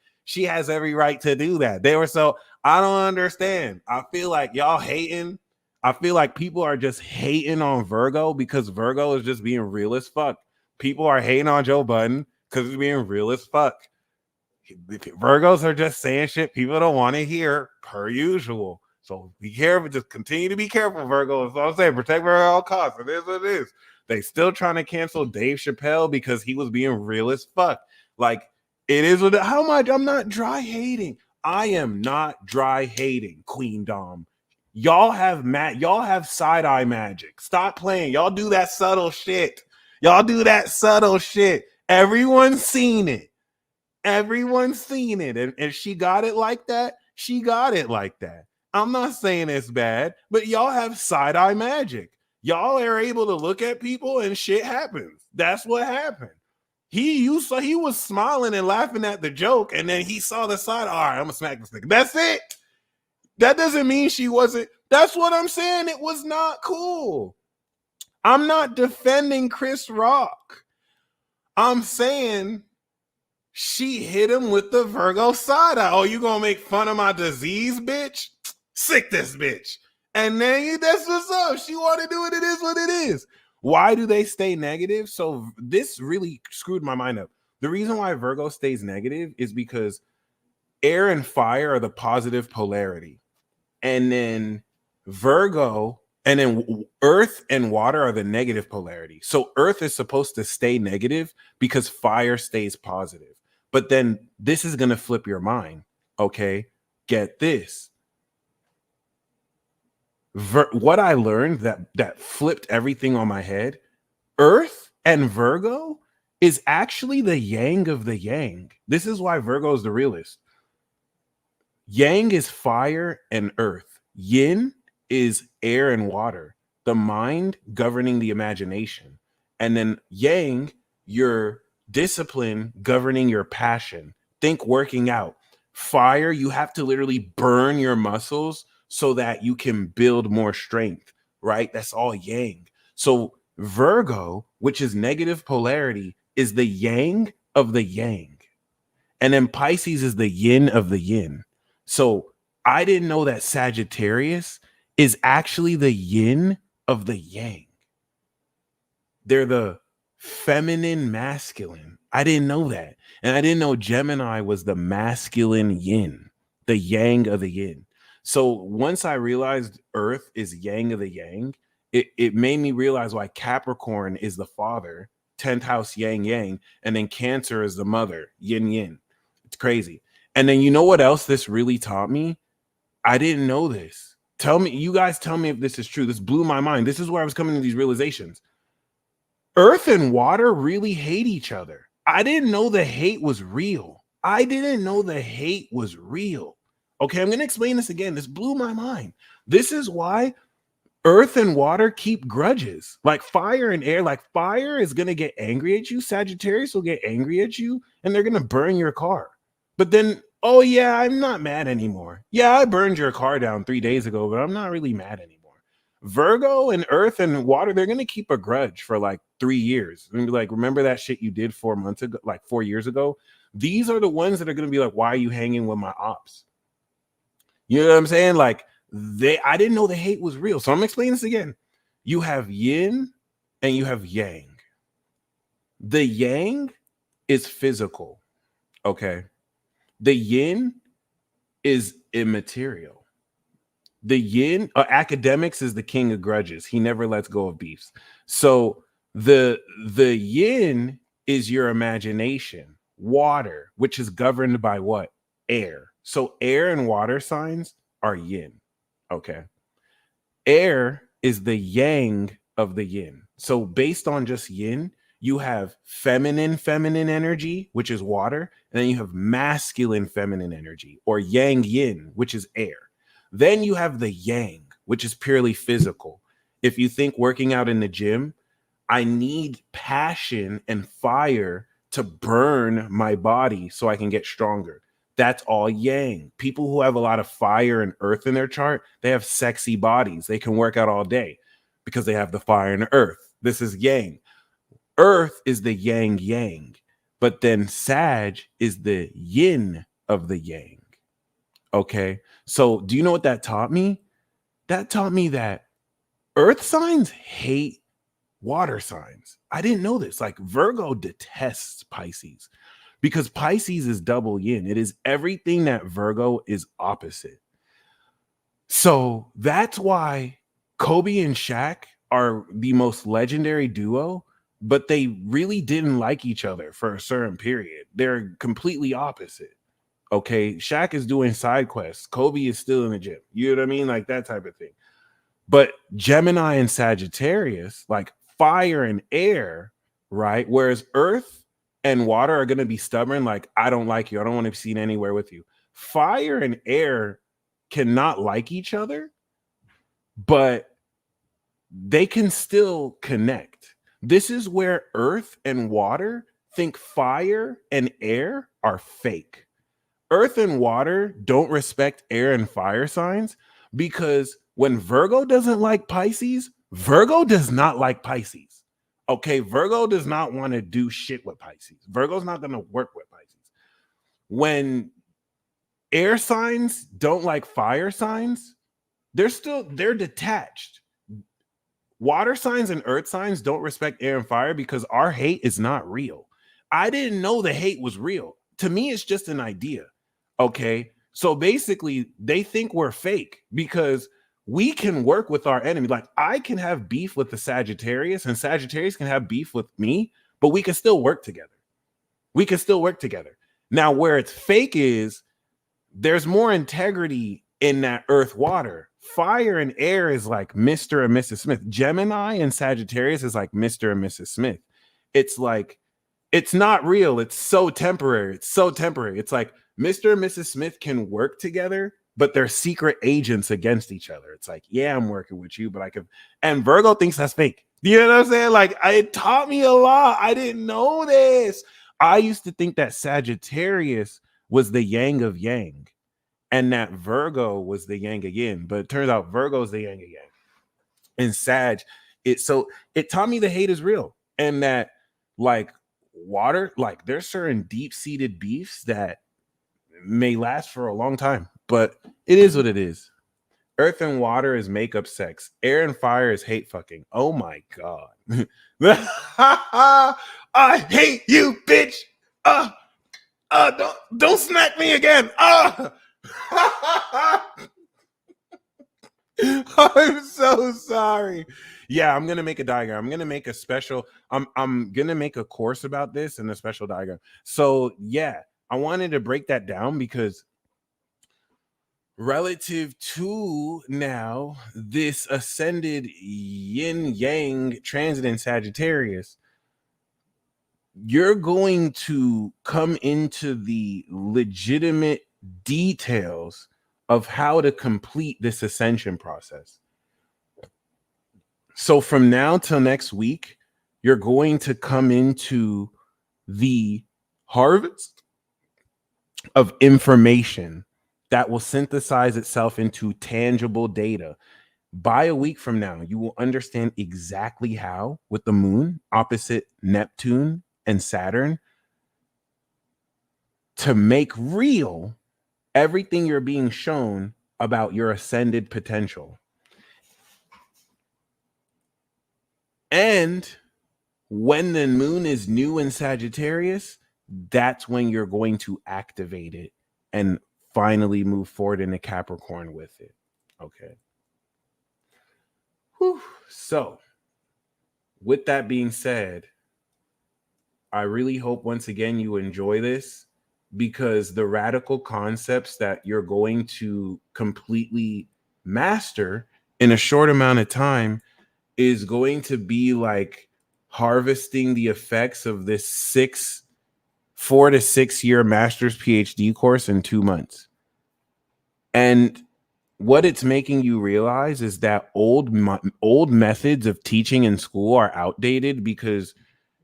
They were so, I don't understand. I feel like y'all hating. I feel like people are just hating on Virgo because Virgo is just being real as fuck. People are hating on Joe Budden because he's being real as fuck. Virgos are just saying shit people don't want to hear, per usual. So be careful. Just continue to be careful, Virgo. That's all I'm saying. Protect Virgo at all costs. It is what it is. They still trying to cancel Dave Chappelle because he was being real as fuck. Like, it is what how much I'm not dry hating. I am not dry hating, Queen Dom. Y'all have side-eye magic. Stop playing. Y'all do that subtle shit. Y'all do that subtle shit. Everyone's seen it. Everyone's seen it. And if she got it like that, she got it like that. I'm not saying it's bad, but y'all have side-eye magic. Y'all are able to look at people and shit happens. That's what happened. He was smiling and laughing at the joke, and then he saw the side. All right, I'm gonna smack this nigga. That's it. That doesn't mean she wasn't. That's what I'm saying. It was not cool. I'm not defending Chris Rock. I'm saying she hit him with the Virgo side eye. Oh, you gonna make fun of my disease, bitch? Sick this bitch. And then that's what's up. She want to do it. It is what it is. Why do they stay negative? So this really screwed my mind up. The reason why Virgo stays negative is because air and fire are the positive polarity. And then Virgo, and then earth and water are the negative polarity. So earth is supposed to stay negative because fire stays positive. But then this is going to flip your mind. Okay, get this. What I learned that flipped everything on my head, earth and Virgo is actually the yang of the yang. This is why Virgo is the realist. Yang is fire and earth. Yin is air and water, the mind governing the imagination. And then yang, your discipline governing your passion. Think working out. Fire, you have to literally burn your muscles so that you can build more strength, right? That's all yang. So Virgo, which is negative polarity, is the yang of the yang. And then Pisces is the yin of the yin. So I didn't know that Sagittarius is actually the yin of the yang. They're the feminine masculine. I didn't know that. And I didn't know Gemini was the masculine yin, the yang of the yin. So once I realized Earth is yang of the yang, it made me realize why Capricorn is the father, 10th house yang yang, and then Cancer is the mother, yin yin. It's crazy. And then you know what else this really taught me? I didn't know this. You guys tell me if this is true. This blew my mind. This is where I was coming to these realizations. Earth and water really hate each other. I didn't know the hate was real. I didn't know the hate was real. Okay, I'm going to explain this again. This blew my mind. This is why earth and water keep grudges. Like fire and air. Like fire is going to get angry at you. Sagittarius will get angry at you and they're going to burn your car. But then, oh yeah, I'm not mad anymore. Yeah, I burned your car down 3 days ago, but I'm not really mad anymore. Virgo and earth and water, they're going to keep a grudge for like 3 years. And be like, remember that shit you did 4 months ago, like 4 years ago? These are the ones that are going to be like, why are you hanging with my ops? You know what I'm saying? Like I didn't know the hate was real. So I'm explaining this again. You have yin and you have yang. The yang is physical. Okay. The yin is immaterial. The yin, academics is the king of grudges. He never lets go of beefs. So the yin is your imagination, water, which is governed by what? Air. So air and water signs are yin. Okay. Air is the yang of the yin. So based on just yin, you have feminine energy, which is water, and then you have masculine feminine energy, or yang yin, which is air. Then you have the yang, which is purely physical. If you think working out in the gym, I need passion and fire to burn my body so I can get stronger. That's all yang. People who have a lot of fire and earth in their chart, they have sexy bodies. They can work out all day because they have the fire and earth. This is yang. Earth is the yang yang, but then Sag is the yin of the yang. Okay, so do you know what that taught me? That taught me that earth signs hate water signs. I didn't know this. Like Virgo detests Pisces because Pisces is double yin. It is everything that Virgo is opposite. So that's why Kobe and Shaq are the most legendary duo, but they really didn't like each other for a certain period. They're completely opposite. Okay, Shaq is doing side quests. Kobe is still in the gym. You know what I mean? Like that type of thing. But Gemini and Sagittarius, like fire and air, right? Whereas Earth and water are going to be stubborn. Like, I don't like you. I don't want to be seen anywhere with you. Fire and air cannot like each other, but they can still connect. This is where Earth and water think fire and air are fake. Earth and water don't respect air and fire signs because when Virgo doesn't like Pisces, Virgo does not like Pisces. Okay, Virgo does not want to do shit with Pisces. Virgo's not going to work with Pisces. When air signs don't like fire signs, they're detached. Water signs and earth signs don't respect air and fire because our hate is not real. I didn't know the hate was real. To me, it's just an idea. Okay. So basically, they think we're fake because we can work with our enemy. Like, I can have beef with the Sagittarius, and Sagittarius can have beef with me, but we can still work together. We can still work together. Now, where it's fake is there's more integrity in that earth water. Fire and air is like Mr. and Mrs. Smith. Gemini and Sagittarius is like Mr. and Mrs. Smith. It's like, it's not real. It's so temporary. It's so temporary. It's like Mr. and Mrs. Smith can work together, but they're secret agents against each other. It's like, yeah, I'm working with you, but I can. And Virgo thinks that's fake. You know what I'm saying? Like, it taught me a lot. I didn't know this. I used to think that Sagittarius was the yang of yang, and that Virgo was the yang again. But it turns out Virgo is the yang again. And Sag, it taught me the hate is real, and that like water, like there's certain deep-seated beefs that may last for a long time, but it is what it is. Earth and water is makeup sex. Air and fire is hate fucking. Oh my god. I hate you, bitch. Don't smack me again. I'm so sorry. Yeah, I'm gonna make a diagram. I'm gonna make a special. I'm gonna make a course about this and a special diagram. So yeah, I wanted to break that down because relative to now this ascended yin yang transit in Sagittarius, you're going to come into the legitimate details of how to complete this ascension process. So from now till next week, you're going to come into the harvest of information that will synthesize itself into tangible data. By a week from now, you will understand exactly how, with the moon opposite Neptune and Saturn, to make real everything you're being shown about your ascended potential. And when the moon is new in Sagittarius, that's when you're going to activate it and finally move forward into Capricorn with it. Okay. Whew. So, with that being said, I really hope once again you enjoy this, because the radical concepts that you're going to completely master in a short amount of time is going to be like harvesting the effects of this 4 to 6 year master's PhD course in 2 months. And what it's making you realize is that old methods of teaching in school are outdated, because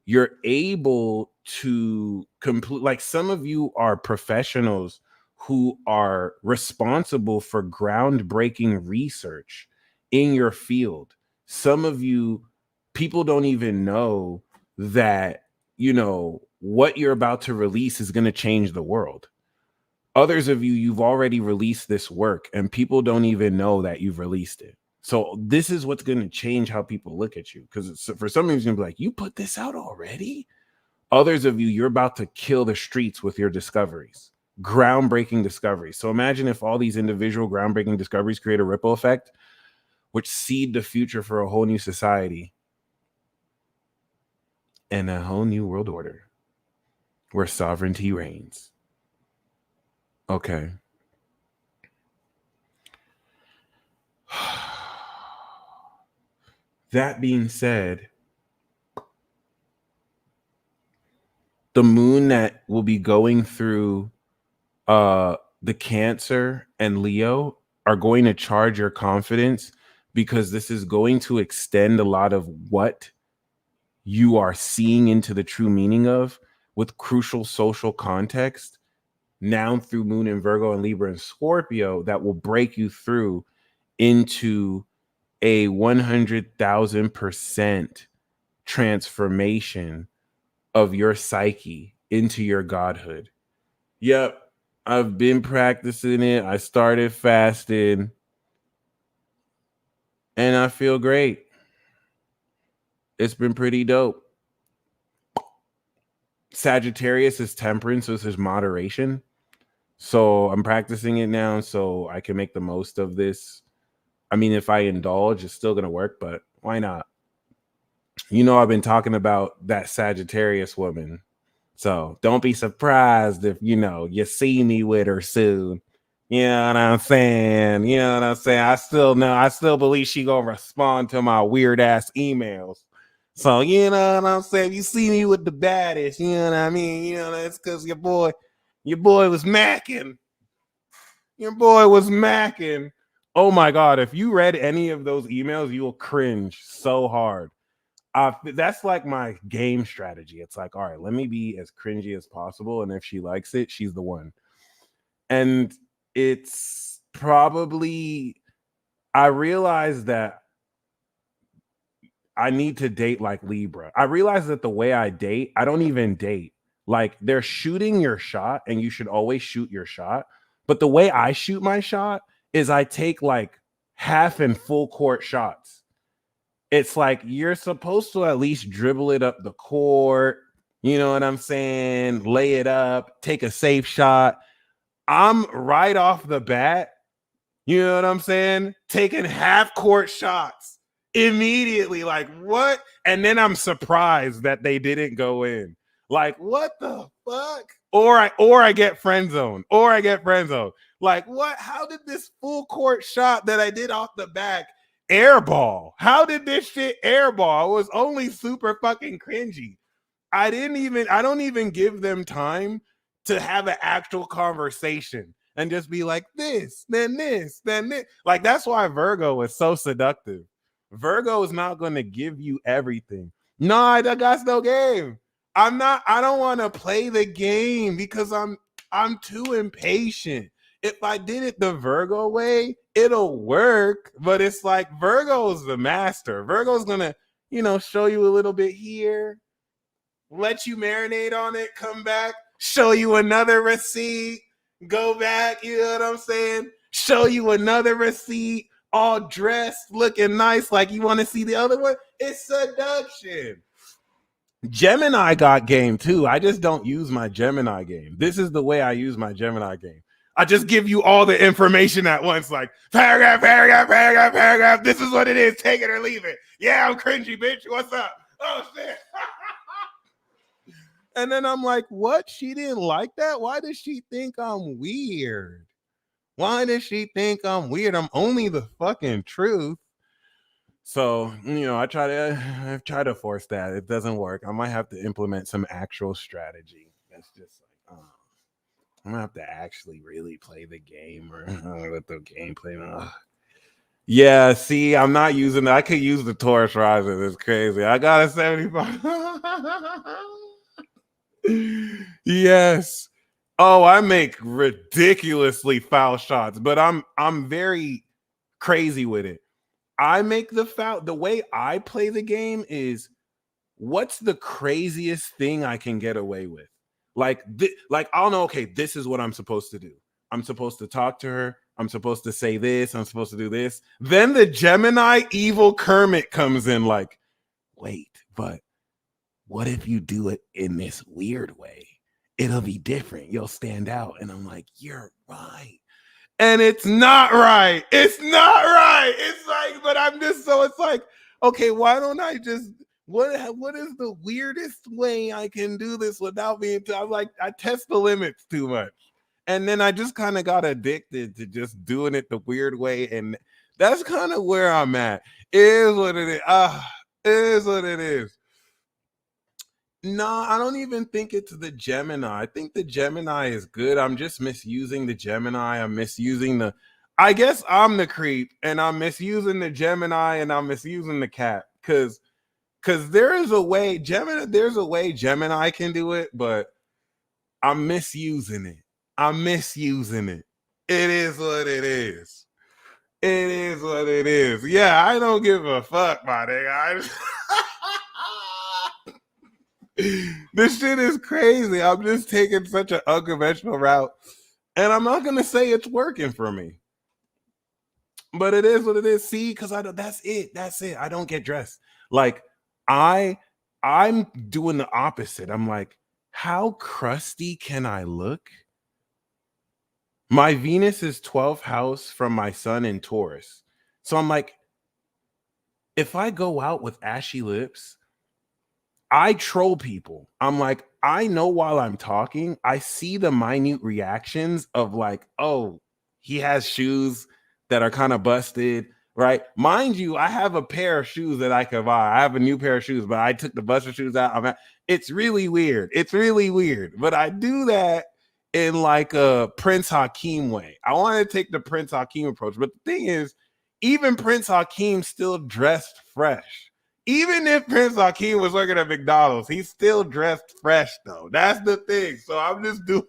you're able to complete, like, some of you are professionals who are responsible for groundbreaking research in your field. Some of you, people don't even know that, you know, what you're about to release is going to change the world. Others of you, you've already released this work and people don't even know that you've released it. So this is what's going to change how people look at you. Because for some of you, it's going to be like, you put this out already? Others of you, you're about to kill the streets with your discoveries, groundbreaking discoveries. So imagine if all these individual groundbreaking discoveries create a ripple effect, which seed the future for a whole new society and a whole new world order where sovereignty reigns. Okay. That being said, the moon that will be going through the Cancer and Leo are going to charge your confidence, because this is going to extend a lot of what you are seeing into the true meaning of, with crucial social context now through moon in Virgo and Libra and Scorpio, that will break you through into a 100,000% transformation of your psyche into your godhood. Yep, I've been practicing it. I started fasting and I feel great. It's been pretty dope. Sagittarius is temperance, so this is moderation. So I'm practicing it now so I can make the most of this. I mean, if I indulge, it's still going to work, but why not? You know, I've been talking about that Sagittarius woman. So don't be surprised if, you know, you see me with her soon. You know what I'm saying? You know what I'm saying? I still believe she gonna respond to my weird ass emails. So, you know what I'm saying? If you see me with the baddest, you know what I mean? You know, that's because your boy was macking. Your boy was macking. Oh my God. If you read any of those emails, you will cringe so hard. That's like my game strategy. It's like, all right, let me be as cringy as possible. And if she likes it, she's the one. And it's probably, I realized that I need to date like Libra. I realized that the way I date, I don't even date. Like, they're shooting your shot and you should always shoot your shot. But the way I shoot my shot is I take like half and full court shots. It's like you're supposed to at least dribble it up the court. You know what I'm saying? Lay it up, take a safe shot. I'm right off the bat, you know what I'm saying? Taking half court shots immediately. Like, what? And then I'm surprised that they didn't go in. Like, what the fuck? Or I get friend zone. Like, what? How did this full court shot that I did off the back airball? How did this shit airball? It was only super fucking cringy. I don't even give them time to have an actual conversation and just be like this, then this, then this. Like, that's why Virgo is so seductive. Virgo is not going to give you everything. No, I got no game. I don't want to play the game because I'm too impatient. If I did it the Virgo way, it'll work. But it's like Virgo's the master. Virgo's going to, you know, show you a little bit here, let you marinate on it, come back, show you another receipt, go back, you know what I'm saying? Show you another receipt, all dressed, looking nice, like you want to see the other one. It's seduction. Gemini got game too. I just don't use my Gemini game. This is the way I use my Gemini game. I just give you all the information at once, like paragraph. This is what it is. Take it or leave it. Yeah, I'm cringy, bitch. What's up? Oh, shit. And then I'm like, what? She didn't like that? Why does she think I'm weird? Why does she think I'm weird? I'm only the fucking truth. So, you know, I try to force that. It doesn't work. I might have to implement some actual strategy. That's just like, I'm gonna have to actually really play the game or let the gameplay. Yeah, see, I'm not using that. I could use the Taurus rising. It's crazy. I got a 75. Yes. Oh, I make ridiculously foul shots, but I'm very crazy with it. I make the foul. The way I play the game is, what's the craziest thing I can get away with? Like I'll know, okay, this is what I'm supposed to do. I'm supposed to talk to her. I'm supposed to say this. I'm supposed to do this. Then the Gemini evil Kermit comes in like, wait, but what if you do it in this weird way? It'll be different. You'll stand out. And I'm like, you're right. And it's not right. It's not right. It's like, but I'm just so, it's like, okay, why don't I just, what is the weirdest way I can do this without being, I'm like, I test the limits too much. And then I just kind of got addicted to just doing it the weird way. And that's kind of where I'm at. It is what it is. It is what it is. No, I don't even think it's the Gemini. I think the Gemini is good. I'm just misusing the Gemini. I'm misusing the. I guess I'm the creep, and I'm misusing the Gemini, and I'm misusing the cat. Because there is a way Gemini. There's a way Gemini can do it, but I'm misusing it. I'm misusing it. It is what it is. It is what it is. Yeah, I don't give a fuck, my nigga. This shit is crazy. I'm just taking such an unconventional route, and I'm not gonna say it's working for me, but it is what it is. See, because that's it. That's it. I don't get dressed. Like I'm doing the opposite. I'm like, how crusty can I look? My Venus is 12th house from my sun in Taurus, so I'm like, if I go out with ashy lips, I troll people. I'm like, I know while I'm talking, I see the minute reactions of like, oh, he has shoes that are kind of busted, right? Mind you, I have a pair of shoes that I could buy. I have a new pair of shoes, but I took the busted shoes out. It's really weird. It's really weird. But I do that in like a Prince Hakeem way. I want to take the Prince Hakeem approach. But the thing is, even Prince Hakeem still dressed fresh. Even if Prince Hakeem was working at McDonald's, he's still dressed fresh, though. That's the thing. So I'm just doing.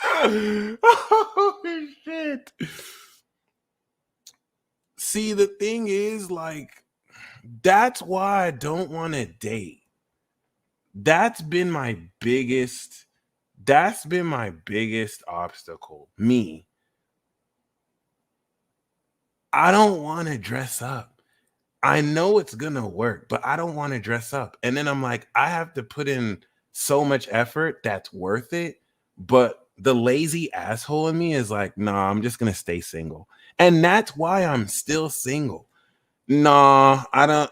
Oh, shit. See, the thing is, like, that's why I don't want to date. That's been my biggest obstacle. Me. I don't want to dress up. I know it's gonna work, but I don't want to dress up. And then I'm like, I have to put in so much effort that's worth it. But the lazy asshole in me is like, nah, I'm just gonna stay single. And that's why I'm still single. Nah, I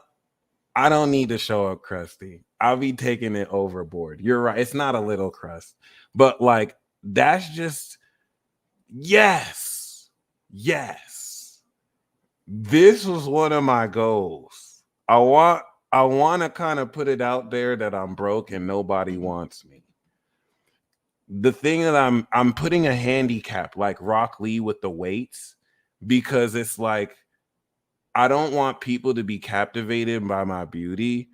don't need to show up crusty. I'll be taking it overboard. You're right. It's not a little crust. But like, that's just yes. This was one of my goals. I want to kind of put it out there that I'm broke and nobody wants me. The thing that I'm putting a handicap like Rock Lee with the weights, because it's like I don't want people to be captivated by my beauty.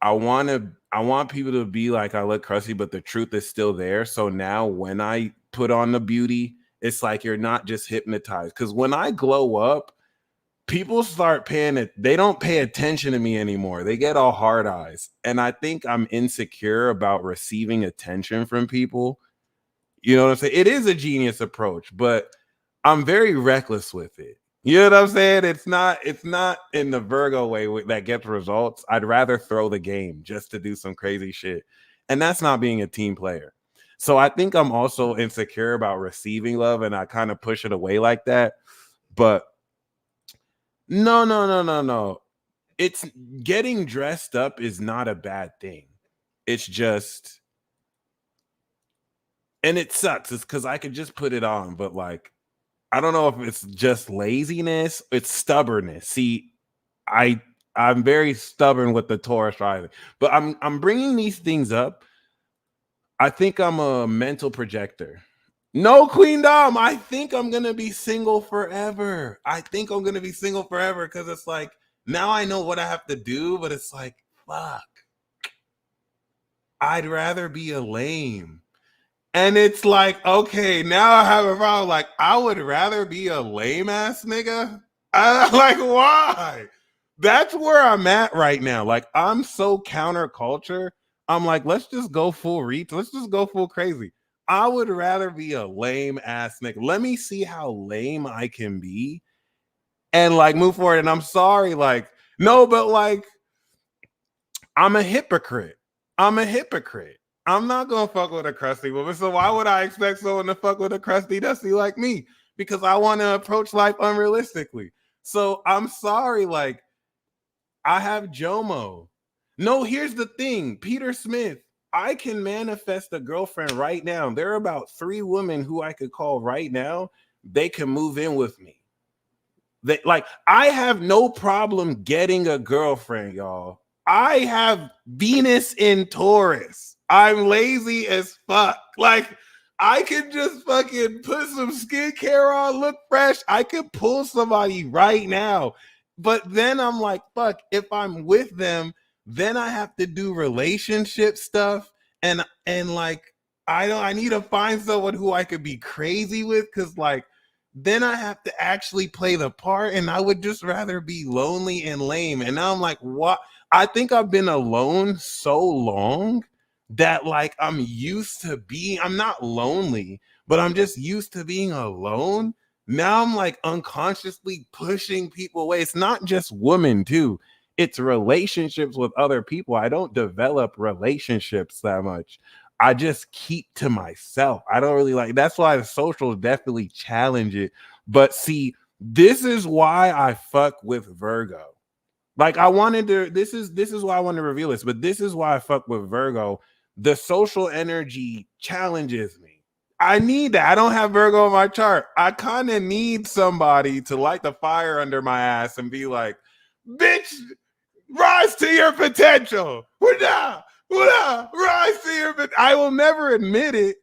I want people to be like, I look crusty, but the truth is still there. So now when I put on the beauty, it's like you're not just hypnotized. Because when I glow up, people start paying it. They don't pay attention to me anymore. They get all hard eyes. And I think I'm insecure about receiving attention from people. You know what I'm saying? It is a genius approach, but I'm very reckless with it. You know what I'm saying? It's not in the Virgo way that gets results. I'd rather throw the game just to do some crazy shit. And that's not being a team player. So I think I'm also insecure about receiving love, and I kind of push it away like that. But no. It's getting dressed up is not a bad thing. It's just, and it sucks. It's because I could just put it on, but like, I don't know if it's just laziness. It's stubbornness. See, I'm very stubborn with the Taurus rising, but I'm bringing these things up. I think I'm a mental projector. No, Queen Dom, I think I'm going to be single forever. Because it's like, now I know what I have to do, but it's like, fuck. I'd rather be a lame. And it's like, okay, now I have a problem. Like, I would rather be a lame ass nigga. Like, why? That's where I'm at right now. Like, I'm so counterculture. I'm like, let's just go full reach. Let's just go full crazy. I would rather be a lame ass nigga. Let me see how lame I can be and like move forward. And I'm sorry, like, no, but like, I'm a hypocrite. I'm not gonna fuck with a crusty woman. So why would I expect someone to fuck with a crusty dusty like me? Because I want to approach life unrealistically. So I'm sorry, like, I have JOMO. No, here's the thing. Peter Smith, I can manifest a girlfriend right now. There are about 3 women who I could call right now. They can move in with me. Like, I have no problem getting a girlfriend, y'all. I have Venus in Taurus. I'm lazy as fuck. Like, I could just fucking put some skincare on, look fresh. I could pull somebody right now. But then I'm like, fuck, if I'm with them, then I have to do relationship stuff. And like, I need to find someone who I could be crazy with, because like, then I have to actually play the part, and I would just rather be lonely and lame. And now I'm like, what? I think I've been alone so long that like I'm not lonely, but I'm just used to being alone. Now I'm like unconsciously pushing people away. It's not just women too. It's relationships with other people. I don't develop relationships that much. I just keep to myself. I don't really like, that's why the socials definitely challenge it. But see, this is why I fuck with Virgo. Like, I wanted to, this is why I wanted to reveal this, but this is why I fuck with Virgo. The social energy challenges me. I need that. I don't have Virgo on my chart. I kind of need somebody to light the fire under my ass and be like, bitch, rise to your potential. Rise to your potential. I will never admit it.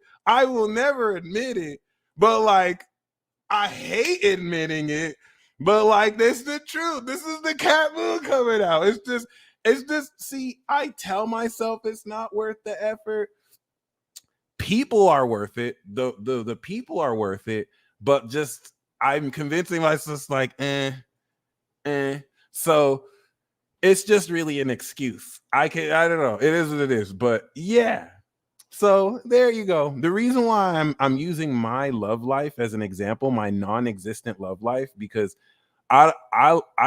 But like, I hate admitting it. But like, this is the truth. This is the cat moon coming out. It's just, see, I tell myself it's not worth the effort. People are worth it. The people are worth it. But just, I'm convincing myself like, So it's just really an excuse. I don't know. It is what it is. But yeah. So there you go. The reason why I'm using my love life as an example, my non-existent love life, because I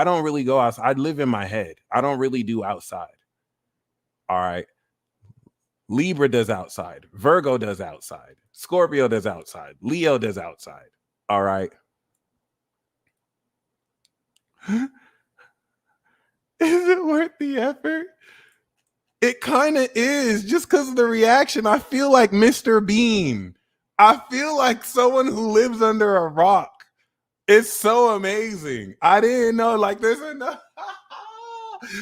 don't really go outside. I live in my head. I don't really do outside. All right. Libra does outside. Virgo does outside. Scorpio does outside. Leo does outside. All right. Is it worth the effort? It kind of is, just because of the reaction. I feel like Mr. Bean. I feel like someone who lives under a rock. It's so amazing. I didn't know, like, there's enough.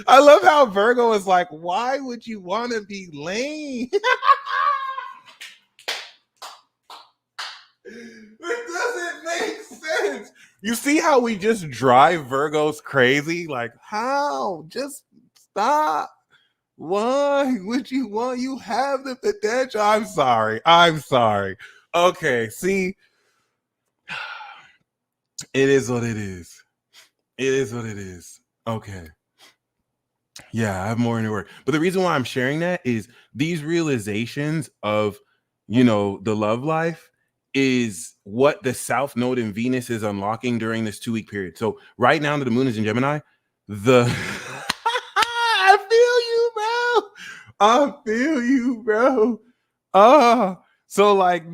I love how Virgo is like, why would you want to be lame? It doesn't make sense. You see how we just drive Virgos crazy? Like, how? Just stop. Why would you want? You have the potential. I'm sorry. Okay, see, it is what it is. Okay. Yeah, I have more in the work. But the reason why I'm sharing that is these realizations of, the love life is what the South Node in Venus is unlocking during this 2-week period. So right now that the moon is in Gemini, I feel you, bro. So like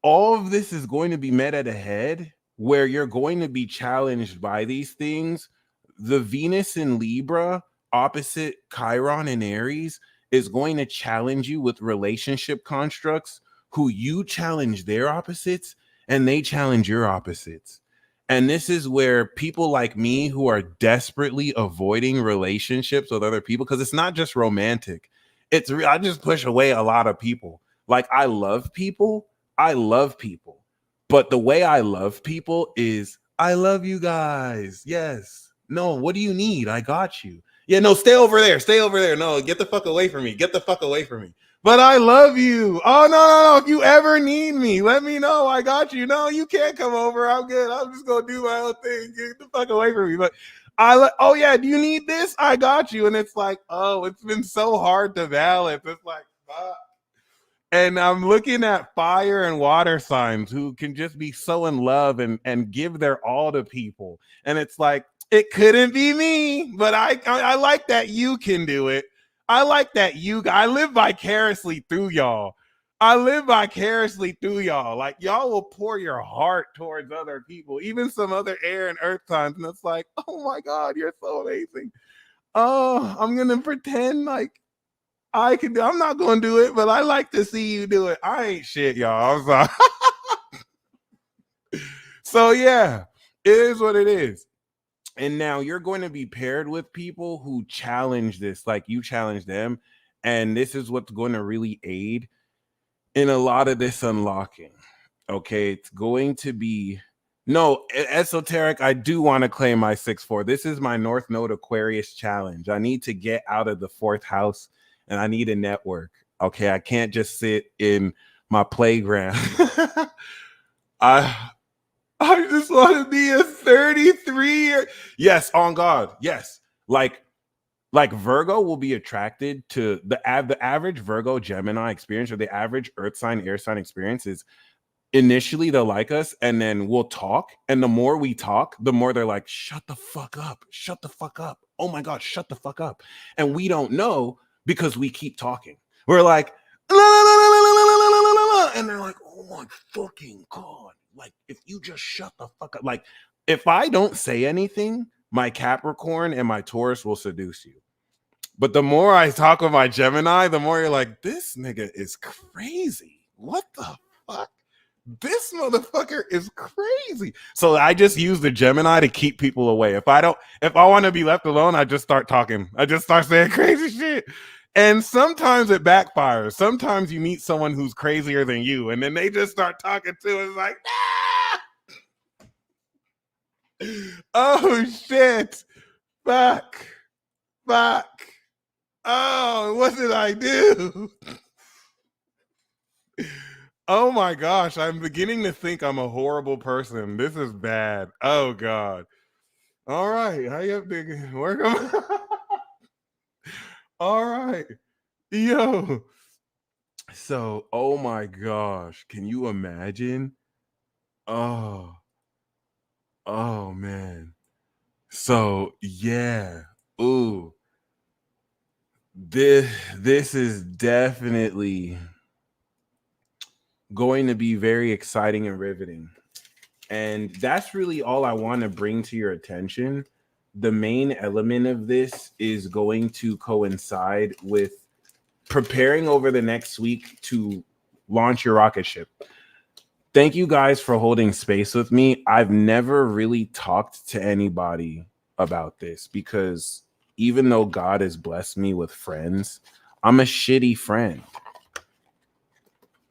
all of this is going to be met at a head where you're going to be challenged by these things. The Venus in Libra opposite Chiron in Aries is going to challenge you with relationship constructs who you challenge their opposites and they challenge your opposites. And this is where people like me who are desperately avoiding relationships with other people, because it's not just romantic. I just push away a lot of people. Like, I love people. But the way I love people is, I love you guys. Yes. No, what do you need? I got you. Yeah, no, stay over there. No, get the fuck away from me. But I love you. Oh, no. If you ever need me, let me know. I got you. No, you can't come over. I'm good. I'm just going to do my own thing. Get the fuck away from me. But oh, yeah, do you need this? I got you. And it's like, oh, it's been so hard to balance. It's like, fuck. And I'm looking at fire and water signs who can just be so in love and give their all to people. And it's like, it couldn't be me, but I like that you can do it. I like that I live vicariously through y'all. Like, y'all will pour your heart towards other people, even some other air and earth signs. And it's like, oh my God, you're so amazing. Oh, I'm going to pretend like I'm not gonna do it, but I like to see you do it. I ain't shit, y'all. I'm sorry. So yeah, it is what it is. And now you're going to be paired with people who challenge this, like you challenge them. And this is what's going to really aid in a lot of this unlocking. Okay, it's going to be esoteric. I do want to claim my 6-4. This is my North Node Aquarius challenge. I need to get out of the 4th house and I need a network. Okay, I can't just sit in my playground. I just want to be a 33-year. Yes, on God. Yes. Like Virgo will be attracted to the average Virgo Gemini experience, or the average earth sign, air sign experience is initially they'll like us and then we'll talk. And the more we talk, the more they're like, shut the fuck up. Shut the fuck up. Oh my God, shut the fuck up. And we don't know because we keep talking. We're like, la, la, la, la, la, la, la, la, la, la. And they're like, oh my fucking God. Like, if you just shut the fuck up. Like, if I don't say anything, my Capricorn and my Taurus will seduce you. But the more I talk with my Gemini, the more you're like, this nigga is crazy. What the fuck? This motherfucker is crazy. So I just use the Gemini to keep people away. If I want to be left alone, I just start talking. I just start saying crazy shit. And sometimes it backfires. Sometimes you meet someone who's crazier than you, and then they just start talking too. It's like, ah! Oh shit. Fuck. Oh, what did I do? Oh my gosh, I'm beginning to think I'm a horrible person. This is bad. Oh God. All right, how you big work on? All right. Yo. So, oh my gosh, can you imagine? Oh man. So, yeah. Ooh. This is definitely going to be very exciting and riveting. And that's really all I want to bring to your attention. The main element of this is going to coincide with preparing over the next week to launch your rocket ship. Thank you guys for holding space with me. I've never really talked to anybody about this because even though God has blessed me with friends, I'm a shitty friend.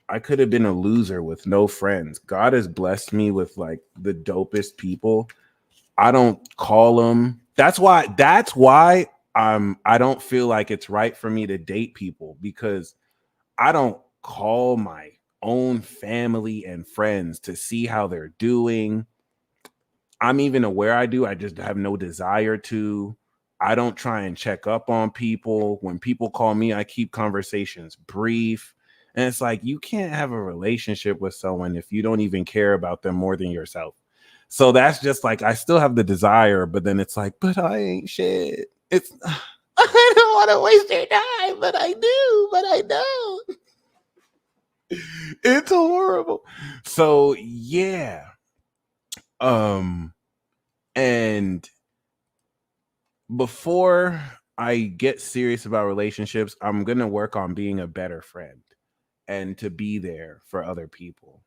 I could have been a loser with no friends. God has blessed me with like the dopest people. I don't call them. That's why I don't feel like it's right for me to date people, because I don't call my own family and friends to see how they're doing. I'm even aware I do. I just have no desire to. I don't try and check up on people. When people call me, I keep conversations brief. And it's like, you can't have a relationship with someone if you don't even care about them more than yourself. So that's just like, I still have the desire, but then it's like, but I ain't shit. It's, I don't want to waste your time, but I do, but I don't. It's horrible. So yeah. And before I get serious about relationships, I'm going to work on being a better friend and to be there for other people.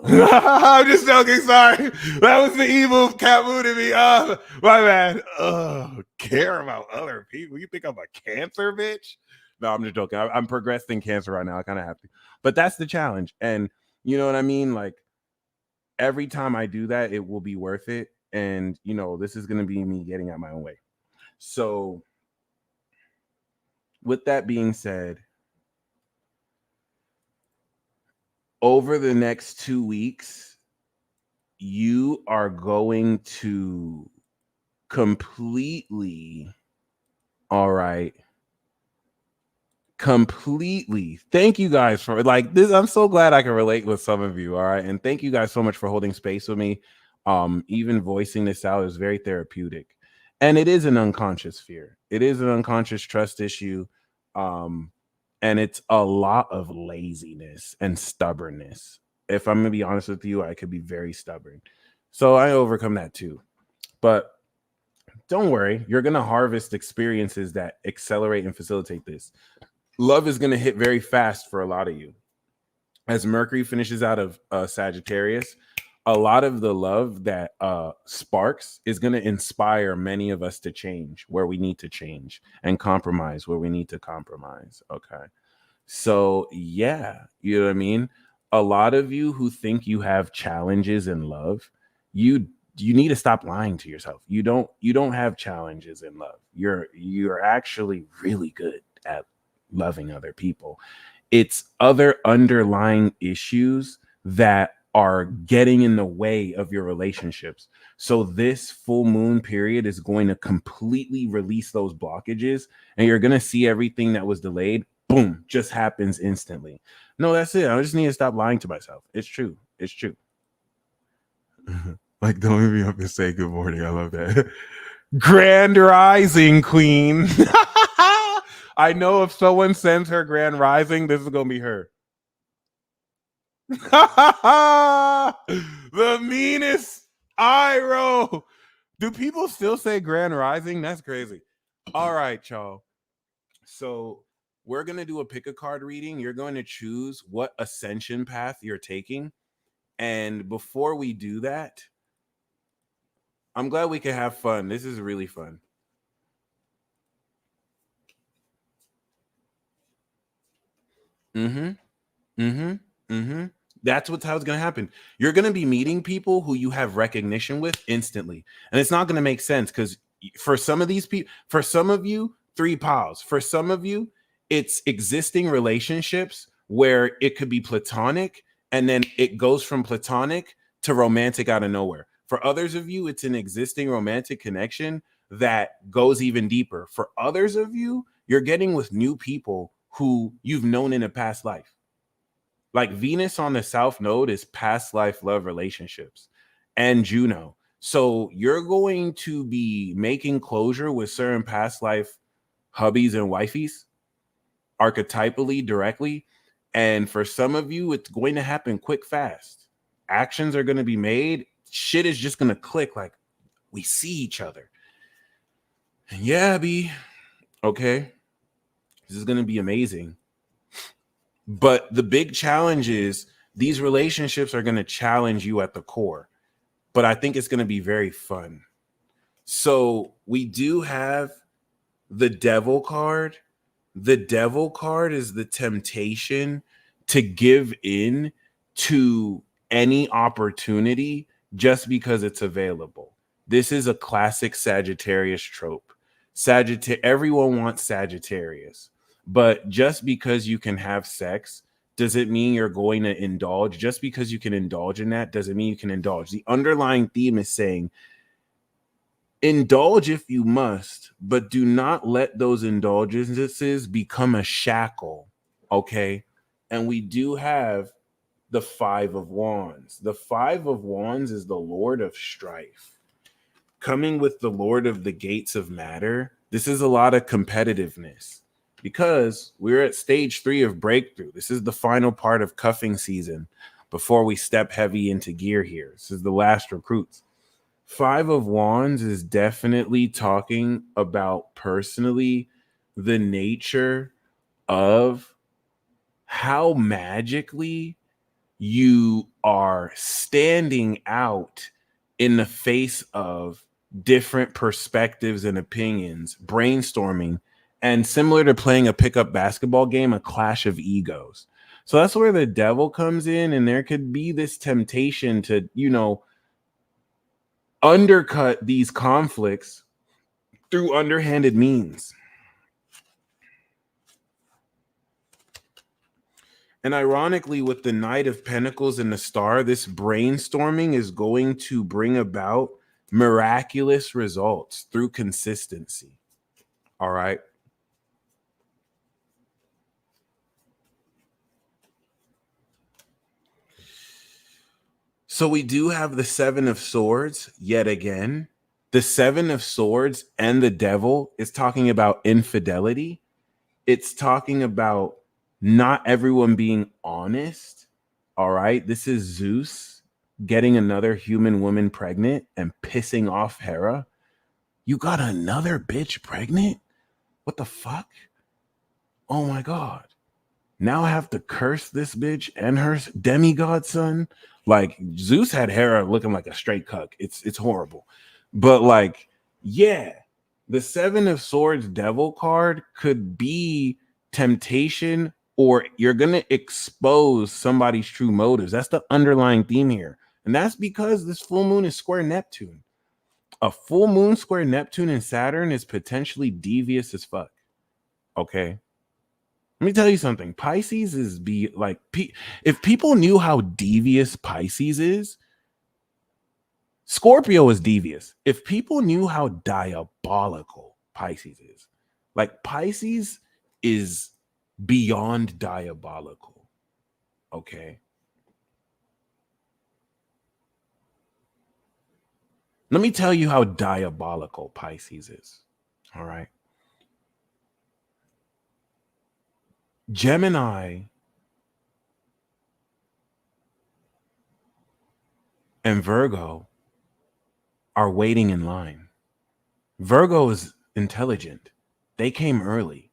I'm just joking. Sorry. That was the evil cat mood in me. My bad. Care about other people. You think I'm a Cancer bitch? No, I'm just joking. I'm progressing Cancer right now. I kind of have to. But that's the challenge. And you know what I mean? Like, every time I do that, it will be worth it. And, you know, this is going to be me getting out my own way. So with that being said, over the next 2 weeks, you are going to completely, all right, completely. Thank you guys for like this. I'm so glad I can relate with some of you. All right. And thank you guys so much for holding space with me. Even voicing this out is very therapeutic. And it is an unconscious fear. It is an unconscious trust issue. And it's a lot of laziness and stubbornness. If I'm going to be honest with you, I could be very stubborn. So I overcome that too. But don't worry. You're going to harvest experiences that accelerate and facilitate this. Love is going to hit very fast for a lot of you. As Mercury finishes out of Sagittarius, a lot of the love that sparks is going to inspire many of us to change where we need to change and compromise where we need to compromise. Okay. So, yeah, you know what I mean? A lot of you who think you have challenges in love, you need to stop lying to yourself. You don't have challenges in love. You're actually really good at loving other people. It's other underlying issues that are getting in the way of your relationships. So this full moon period is going to completely release those blockages, and you're going to see everything that was delayed, boom, just happens instantly. No, that's it. I just need to stop lying to myself. It's true. It's true. Like, don't leave me up and say good morning. I love that. Grand Rising, Queen. I know if someone sends her Grand Rising, this is going to be her. The meanest eye roll. Do people still say Grand Rising? That's crazy. All right, y'all. So we're going to do a pick a card reading. You're going to choose what ascension path you're taking. And before we do that, I'm glad we can have fun. This is really fun. That's how it's going to happen. You're going to be meeting people who you have recognition with instantly. And it's not going to make sense because for some of these people, for some of you, 3 piles. For some of you, it's existing relationships where it could be platonic and then it goes from platonic to romantic out of nowhere. For others of you, it's an existing romantic connection that goes even deeper. For others of you, you're getting with new people who you've known in a past life. Like Venus on the South Node is past life love relationships and Juno. So you're going to be making closure with certain past life hubbies and wifeys archetypally directly. And for some of you, it's going to happen quick, fast. Actions are going to be made. Shit is just going to click like we see each other. And yeah, B. Okay. This is going to be amazing. But the big challenge is these relationships are going to challenge you at the core. But I think it's going to be very fun. So we do have the Devil card. The Devil card is the temptation to give in to any opportunity just because it's available. This is a classic Sagittarius trope. Everyone wants Sagittarius. But just because you can have sex doesn't mean you're going to indulge. Just because you can indulge in that doesn't mean you can indulge. The underlying theme is saying, indulge if you must, but do not let those indulgences become a shackle, okay? And we do have the 5 of Wands. The 5 of Wands is the Lord of Strife. Coming with the Lord of the Gates of Matter, this is a lot of competitiveness. Because we're at stage 3 of breakthrough. This is the final part of cuffing season before we step heavy into gear here. This is the last recruits. 5 of Wands is definitely talking about personally the nature of how magically you are standing out in the face of different perspectives and opinions, brainstorming, and similar to playing a pickup basketball game, a clash of egos. So that's where the Devil comes in, and there could be this temptation to, undercut these conflicts through underhanded means. And ironically, with the Knight of Pentacles and the Star, this brainstorming is going to bring about miraculous results through consistency. All right. So we do have the 7 of Swords yet again. The 7 of Swords and the Devil is talking about infidelity. It's talking about not everyone being honest. All right. This is Zeus getting another human woman pregnant and pissing off Hera. You got another bitch pregnant? What the fuck? Oh my God. Now I have to curse this bitch and her demigod son. Like Zeus had Hera looking like a straight cuck. It's horrible. But like, yeah, the Seven of Swords devil card could be temptation, or you're gonna expose somebody's true motives. That's the underlying theme here. And that's because this full moon is square Neptune. A full moon square Neptune and Saturn is potentially devious as fuck. Okay. Let me tell you something. Pisces is if people knew how devious Pisces is, Scorpio is devious. If people knew how diabolical Pisces is, like Pisces is beyond diabolical. Okay. Let me tell you how diabolical Pisces is. All right. Gemini and Virgo are waiting in line. Virgo is intelligent. They came early,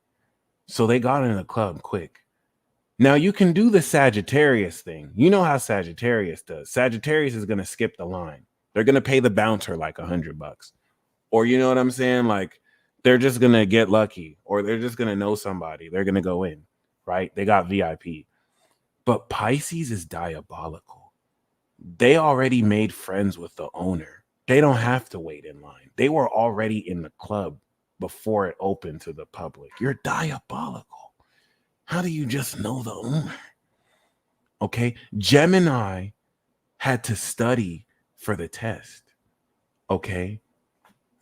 so they got in the club quick. Now you can do the Sagittarius thing. You know how Sagittarius does. Sagittarius is going to skip the line. They're going to pay the bouncer like $100. Or you know what I'm saying? Like they're just going to get lucky, or they're just going to know somebody. They're going to go in, right? They got VIP. But Pisces is diabolical. They already made friends with the owner. They don't have to wait in line. They were already in the club before it opened to the public. You're diabolical. How do you just know the owner? Okay. Gemini had to study for the test. Okay.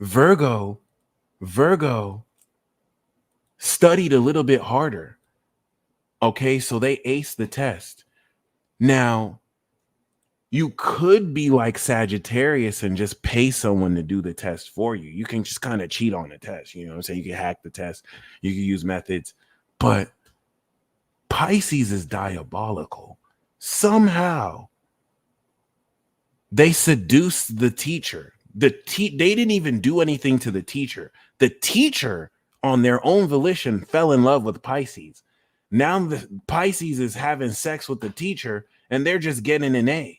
Virgo studied a little bit harder. Okay. So they aced the test. Now, you could be like Sagittarius and just pay someone to do the test for you. You can just kind of cheat on the test. You know what I'm saying? You can hack the test. You can use methods. But Pisces is diabolical. Somehow they seduced the teacher. They didn't even do anything to the teacher. The teacher, on their own volition, fell in love with Pisces. Now the Pisces is having sex with the teacher, and they're just getting an A.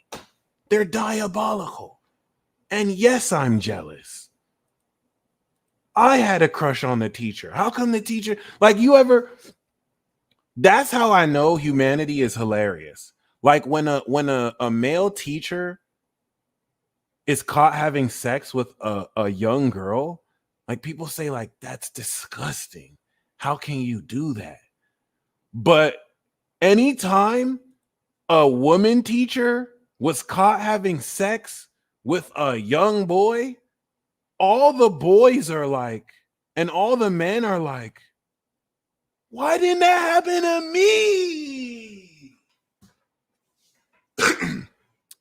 They're diabolical. And yes, I'm jealous. I had a crush on the teacher. How come the teacher, that's how I know humanity is hilarious. Like when a male teacher is caught having sex with a young girl, like people say, like, that's disgusting. How can you do that? But anytime a woman teacher was caught having sex with a young boy, all the boys are like, and all the men are like, why didn't that happen to me?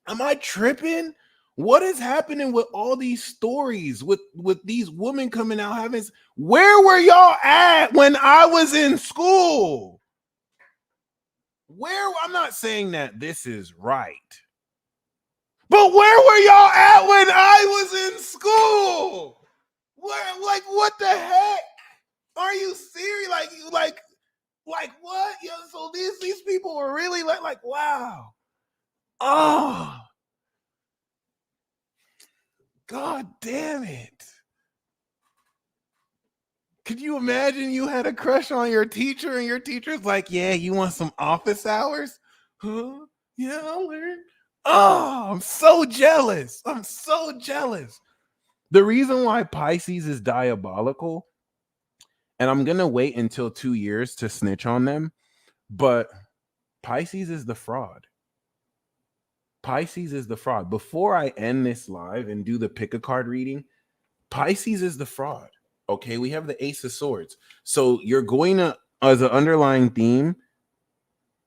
Am I tripping? What is happening with all these stories with these women coming out having? Where were y'all at when I was in school? I'm not saying that this is right, but where were y'all at when I was in school? What the heck? Are you serious? Like what? Yo, so these people were really like wow. Oh, God damn it. Could you imagine you had a crush on your teacher and your teacher's like, yeah, you want some office hours? Huh? Yeah, I'll learn. Oh, I'm so jealous. I'm so jealous. The reason why Pisces is diabolical, and I'm going to wait until 2 years to snitch on them, but Pisces is the fraud. Pisces is the fraud. Before I end this live and do the pick a card reading, Pisces is the fraud. Okay, we have the Ace of Swords. So you're going to, as an underlying theme,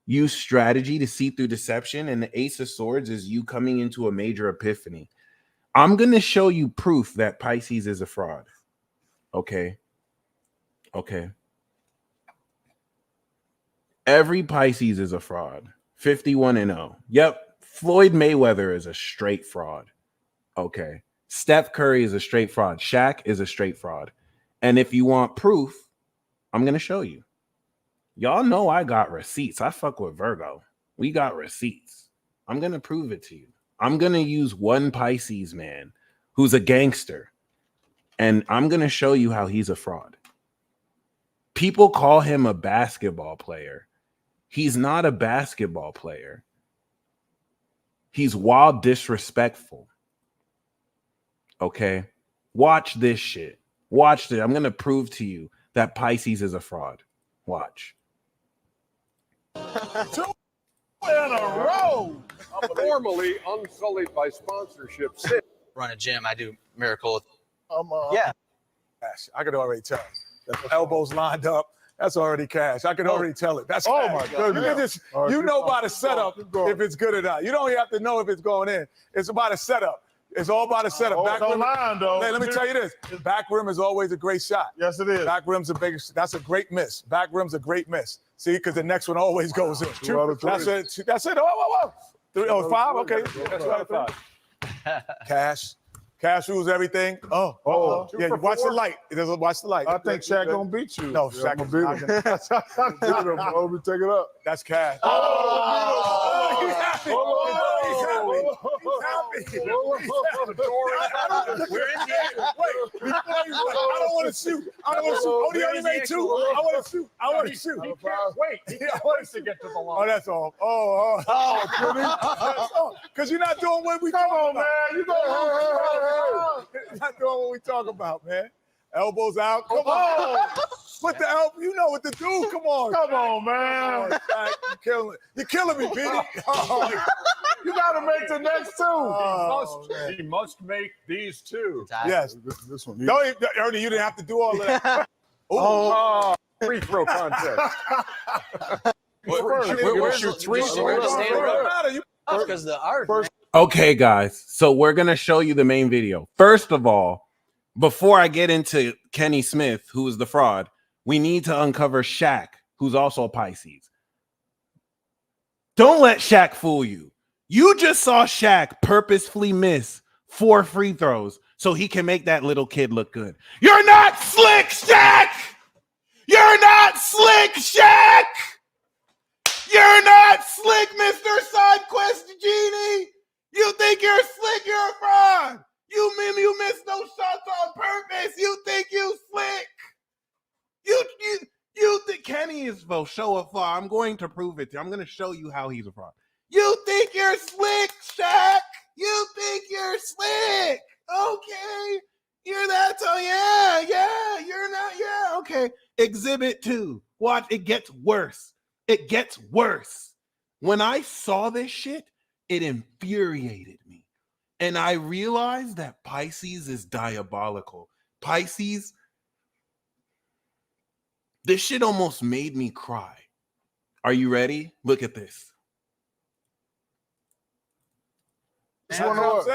use strategy to see through deception. And the Ace of Swords is you coming into a major epiphany. I'm going to show you proof that Pisces is a fraud. Okay. Okay. Every Pisces is a fraud. 51-0. Yep. Floyd Mayweather is a straight fraud. Okay. Steph Curry is a straight fraud. Shaq is a straight fraud. And if you want proof, I'm going to show you. Y'all know I got receipts. I fuck with Virgo. We got receipts. I'm going to prove it to you. I'm going to use one Pisces man who's a gangster, and I'm going to show you how he's a fraud. People call him a basketball player. He's not a basketball player. He's wild disrespectful. Okay? Watch this shit. Watch this. I'm going to prove to you that Pisces is a fraud. Watch.
2 in a row. Formally unsullied by sponsorship.
Run a gym. I do Miracle.
Yeah. Cash. I could already tell. The elbows lined up. That's already cash. I can already tell it. That's cash.
My goodness.
You know by the setup if it's good or not. You don't even have to know if it's going in. It's about the setup. It's all about the setup.
Back rim, though.
Hey, let me tell you this. Back rim is always a great shot.
Yes, it is.
Back rim's that's a great miss. Back rim's a great miss. See, because the next one always goes in.
2 out of 3.
That's it. Whoa. 3, 5? Okay. That's right. 5. Cash rules everything. Yeah, watch the light. It doesn't watch the light.
I think Shaq gonna beat you.
No, Shaq
gonna beat him. Beat him, bro. We take it up.
That's cash. He's happy. He's happy.
We're in here.
Wait, I don't want to shoot. Oh, he only made 2. I want to shoot.
He can't wait. He can't wait to get to the line.
Oh, that's all. Because you're not doing what we
Come on, man. You
You're not doing what we talk about, man. Elbows out. Come on. Put the elbow. You know what to do. Come on.
Come on, man.
You're killing me, Petey.
You got to make the next 2.
He
must make these 2.
Yes.
This one.
Ernie, you didn't have to do all that.
Free throw contest.
We're shoot 3. Because the art.
Okay, guys. So we're going to show you the main video. First of all, before I get into Kenny Smith, who is the fraud, we need to uncover Shaq, who's also a Pisces. Don't let Shaq fool you. You just saw Shaq purposefully miss 4 free throws so he can make that little kid look good. You're not slick, Shaq! You're not slick, Shaq! You're not slick, Mr. Sidequest Genie! You think you're slick, you're a fraud! You missed those shots on purpose! You think you slick! You think Kenny is for show a fraud. I'm going to prove it to you. I'm going to show you how he's a fraud. You think you're slick, Shaq? You think you're slick? Okay. You're that, yeah, you're not, yeah, okay. Exhibit 2. Watch, it gets worse. It gets worse. When I saw this shit, it infuriated me. And I realized that Pisces is diabolical. Pisces, this shit almost made me cry. Are you ready? Look at this.
Stop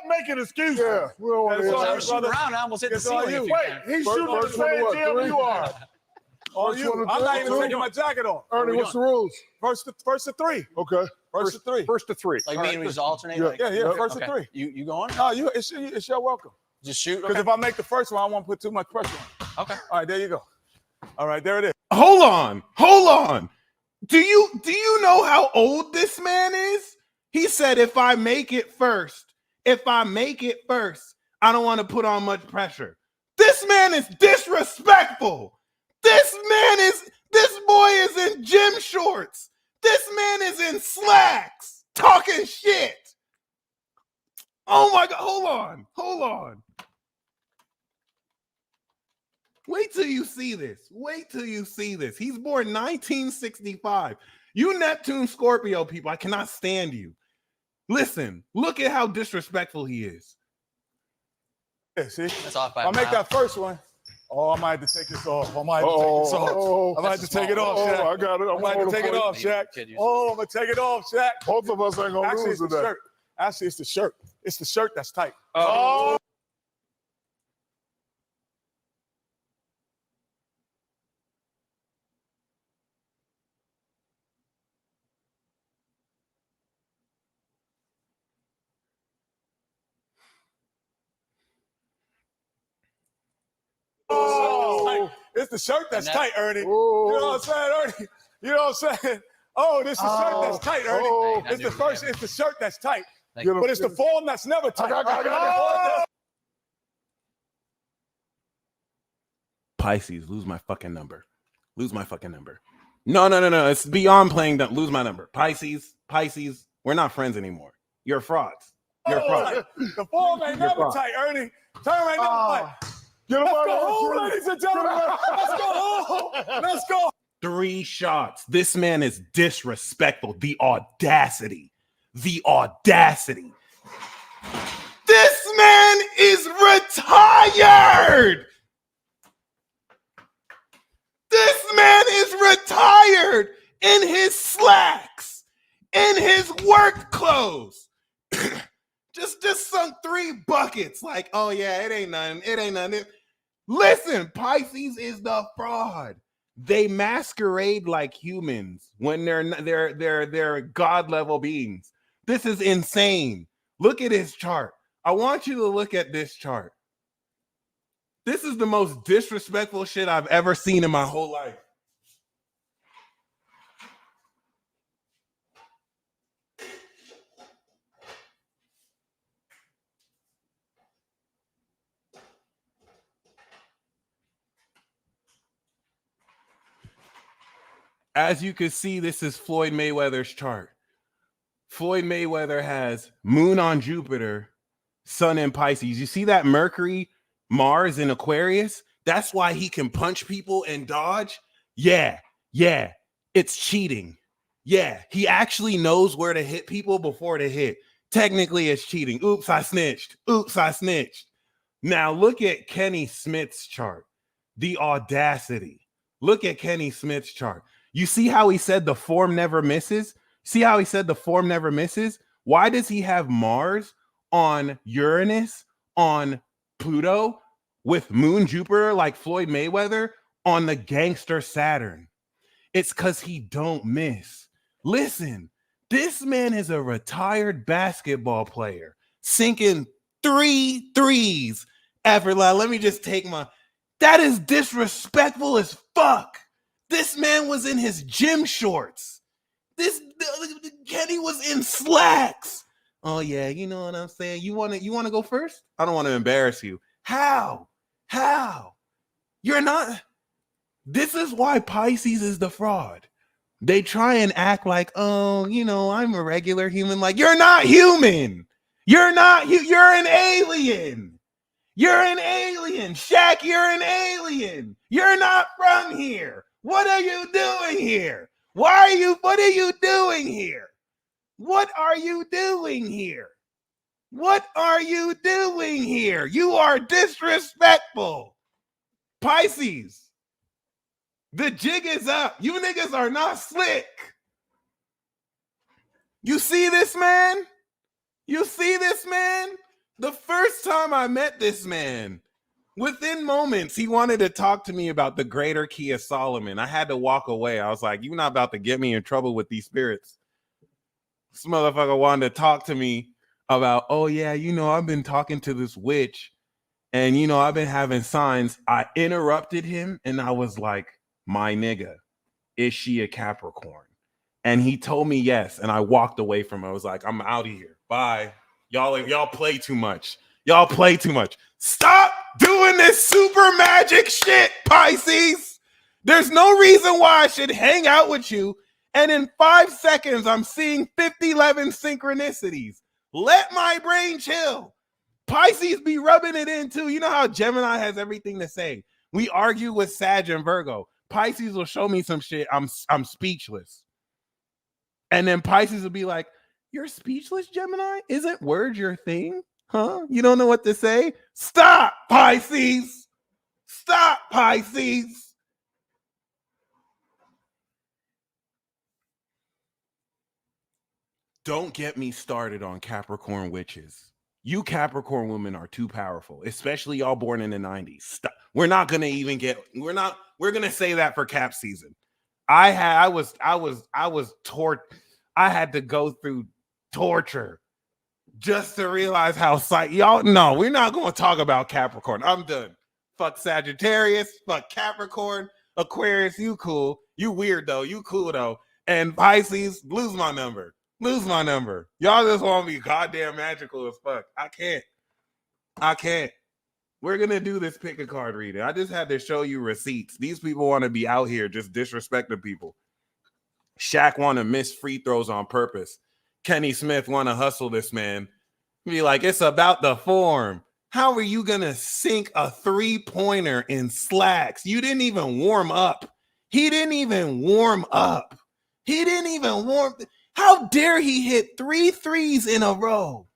making excuses. Yeah, we don't want to
I was shooting around. I almost hit the ceiling.
Wait, he's shooting the same team you are.
I'm not even taking my jacket off.
Ernie, what's the rules?
First to 3.
Okay.
First to 3.
First to 3.
Like me and we just alternate?
Yeah, first to 3.
You going?
No, it's your welcome.
Just shoot?
Because if I make the first one, I won't put too much pressure on.
Okay.
All right, there you go. All right, there it is.
Hold on. Do you know how old this man is? He said, if I make it first, I don't want to put on much pressure. This man is disrespectful. This boy is in gym shorts. This man is in slacks, talking shit. Oh my God, hold on. Wait till you see this. He's born 1965. You Neptune Scorpio people, I cannot stand you. Listen, look at how disrespectful he is.
Yeah, see?
That's off by
I'll make that first one. Oh, I might have to take this off. I might have to take it off, Shaq.
I got it.
I might have to take it off, Shaq. Oh, I'm going to take it off, Shaq.
Both of us ain't going to lose today.
Actually, it's the shirt. It's the shirt that's tight.
Oh.
It's the shirt that's tight, Ernie.
Ooh.
You know what I'm saying, Ernie? You know what I'm saying? Oh, this is the shirt that's tight, Ernie.
Oh.
It's the shirt that's tight.
Get him,
But it's the form that's never tight.
Pisces, lose my fucking number. Lose my fucking number. No. It's beyond playing that. Lose my number. Pisces, we're not friends anymore. You're frauds. You're frauds.
The form ain't never tight, Ernie. Term ain't never tight.
Get him
Let's
out
go
of
home,
here.
ladies and gentlemen. Let's go home. Let's go.
3 shots. This man is disrespectful. The audacity. The audacity. This man is retired. This man is retired in his slacks, in his work clothes. just some 3 buckets. Like, oh yeah, it ain't nothing. It ain't nothing. Listen, Pisces is the fraud. They masquerade like humans when they're god level beings. This is insane. Look at his chart. I want you to look at this chart. This is the most disrespectful shit I've ever seen in my whole life. As you can see, this is Floyd Mayweather's chart. Floyd Mayweather has Moon on Jupiter, Sun in Pisces. You see that Mercury, Mars in Aquarius? That's why he can punch people and dodge. Yeah, it's cheating. Yeah, he actually knows where to hit people before to hit. Technically, it's cheating. Oops, I snitched. Now look at Kenny Smith's chart. The audacity. Look at Kenny Smith's chart. You see how he said the form never misses? See how he said the form never misses? Why does he have Mars on Uranus, on Pluto, with Moon Jupiter like Floyd Mayweather on the gangster Saturn? It's because he don't miss. Listen, this man is a retired basketball player, sinking 3 threes. Let me just take my... That is disrespectful as fuck. This man was in his gym shorts. Kenny was in slacks. Oh yeah, you know what I'm saying? You want to go first? I don't want to embarrass you. How? You're not. This is why Pisces is the fraud. They try and act like, oh, you know, I'm a regular human. Like, you're not human. You're an alien. You're an alien. Shaq, you're an alien. You're not from here. What are you doing here? What are you doing here? What are you doing here? What are you doing here? You are disrespectful. Pisces, the jig is up. You niggas are not slick. You see this man? The first time I met this man, within moments, he wanted to talk to me about the greater key of Solomon. I had to walk away. I was like, you're not about to get me in trouble with these spirits. This motherfucker wanted to talk to me about, oh yeah, you know, I've been talking to this witch and, you know, I've been having signs. I interrupted him and I was like, my nigga, is she a Capricorn? And he told me yes. And I walked away from him. I was like, I'm out of here. Bye. Y'all play too much. Stop doing this super magic shit, Pisces. There's no reason why I should hang out with you. And in 5 seconds, I'm seeing 50-11 synchronicities. Let my brain chill. Pisces be rubbing it in too. You know how Gemini has everything to say. We argue with Sag and Virgo. Pisces will show me some shit. I'm speechless. And then Pisces will be like, you're speechless, Gemini? Isn't words your thing? Huh? You don't know what to say? Stop, Pisces. Don't get me started on Capricorn witches. You Capricorn women are too powerful, especially y'all born in the 90s. Stop. We're going to say that for Cap season. I had to go through torture just to realize how y'all. No, we're not going to talk about Capricorn. I'm done. Fuck Sagittarius. Fuck Capricorn. Aquarius, you cool. You weird though. You cool though. And Pisces, lose my number. Lose my number. Y'all just want me goddamn magical as fuck. I can't. We're gonna do this pick a card reading. I just had to show you receipts. These people want to be out here just disrespecting people. Shaq want to miss free throws on purpose. Kenny Smith want to hustle this man. Be like, it's about the form. How are you gonna sink a 3-pointer in slacks? You didn't even warm up. He didn't even warm up. How dare he hit 3 threes in a row?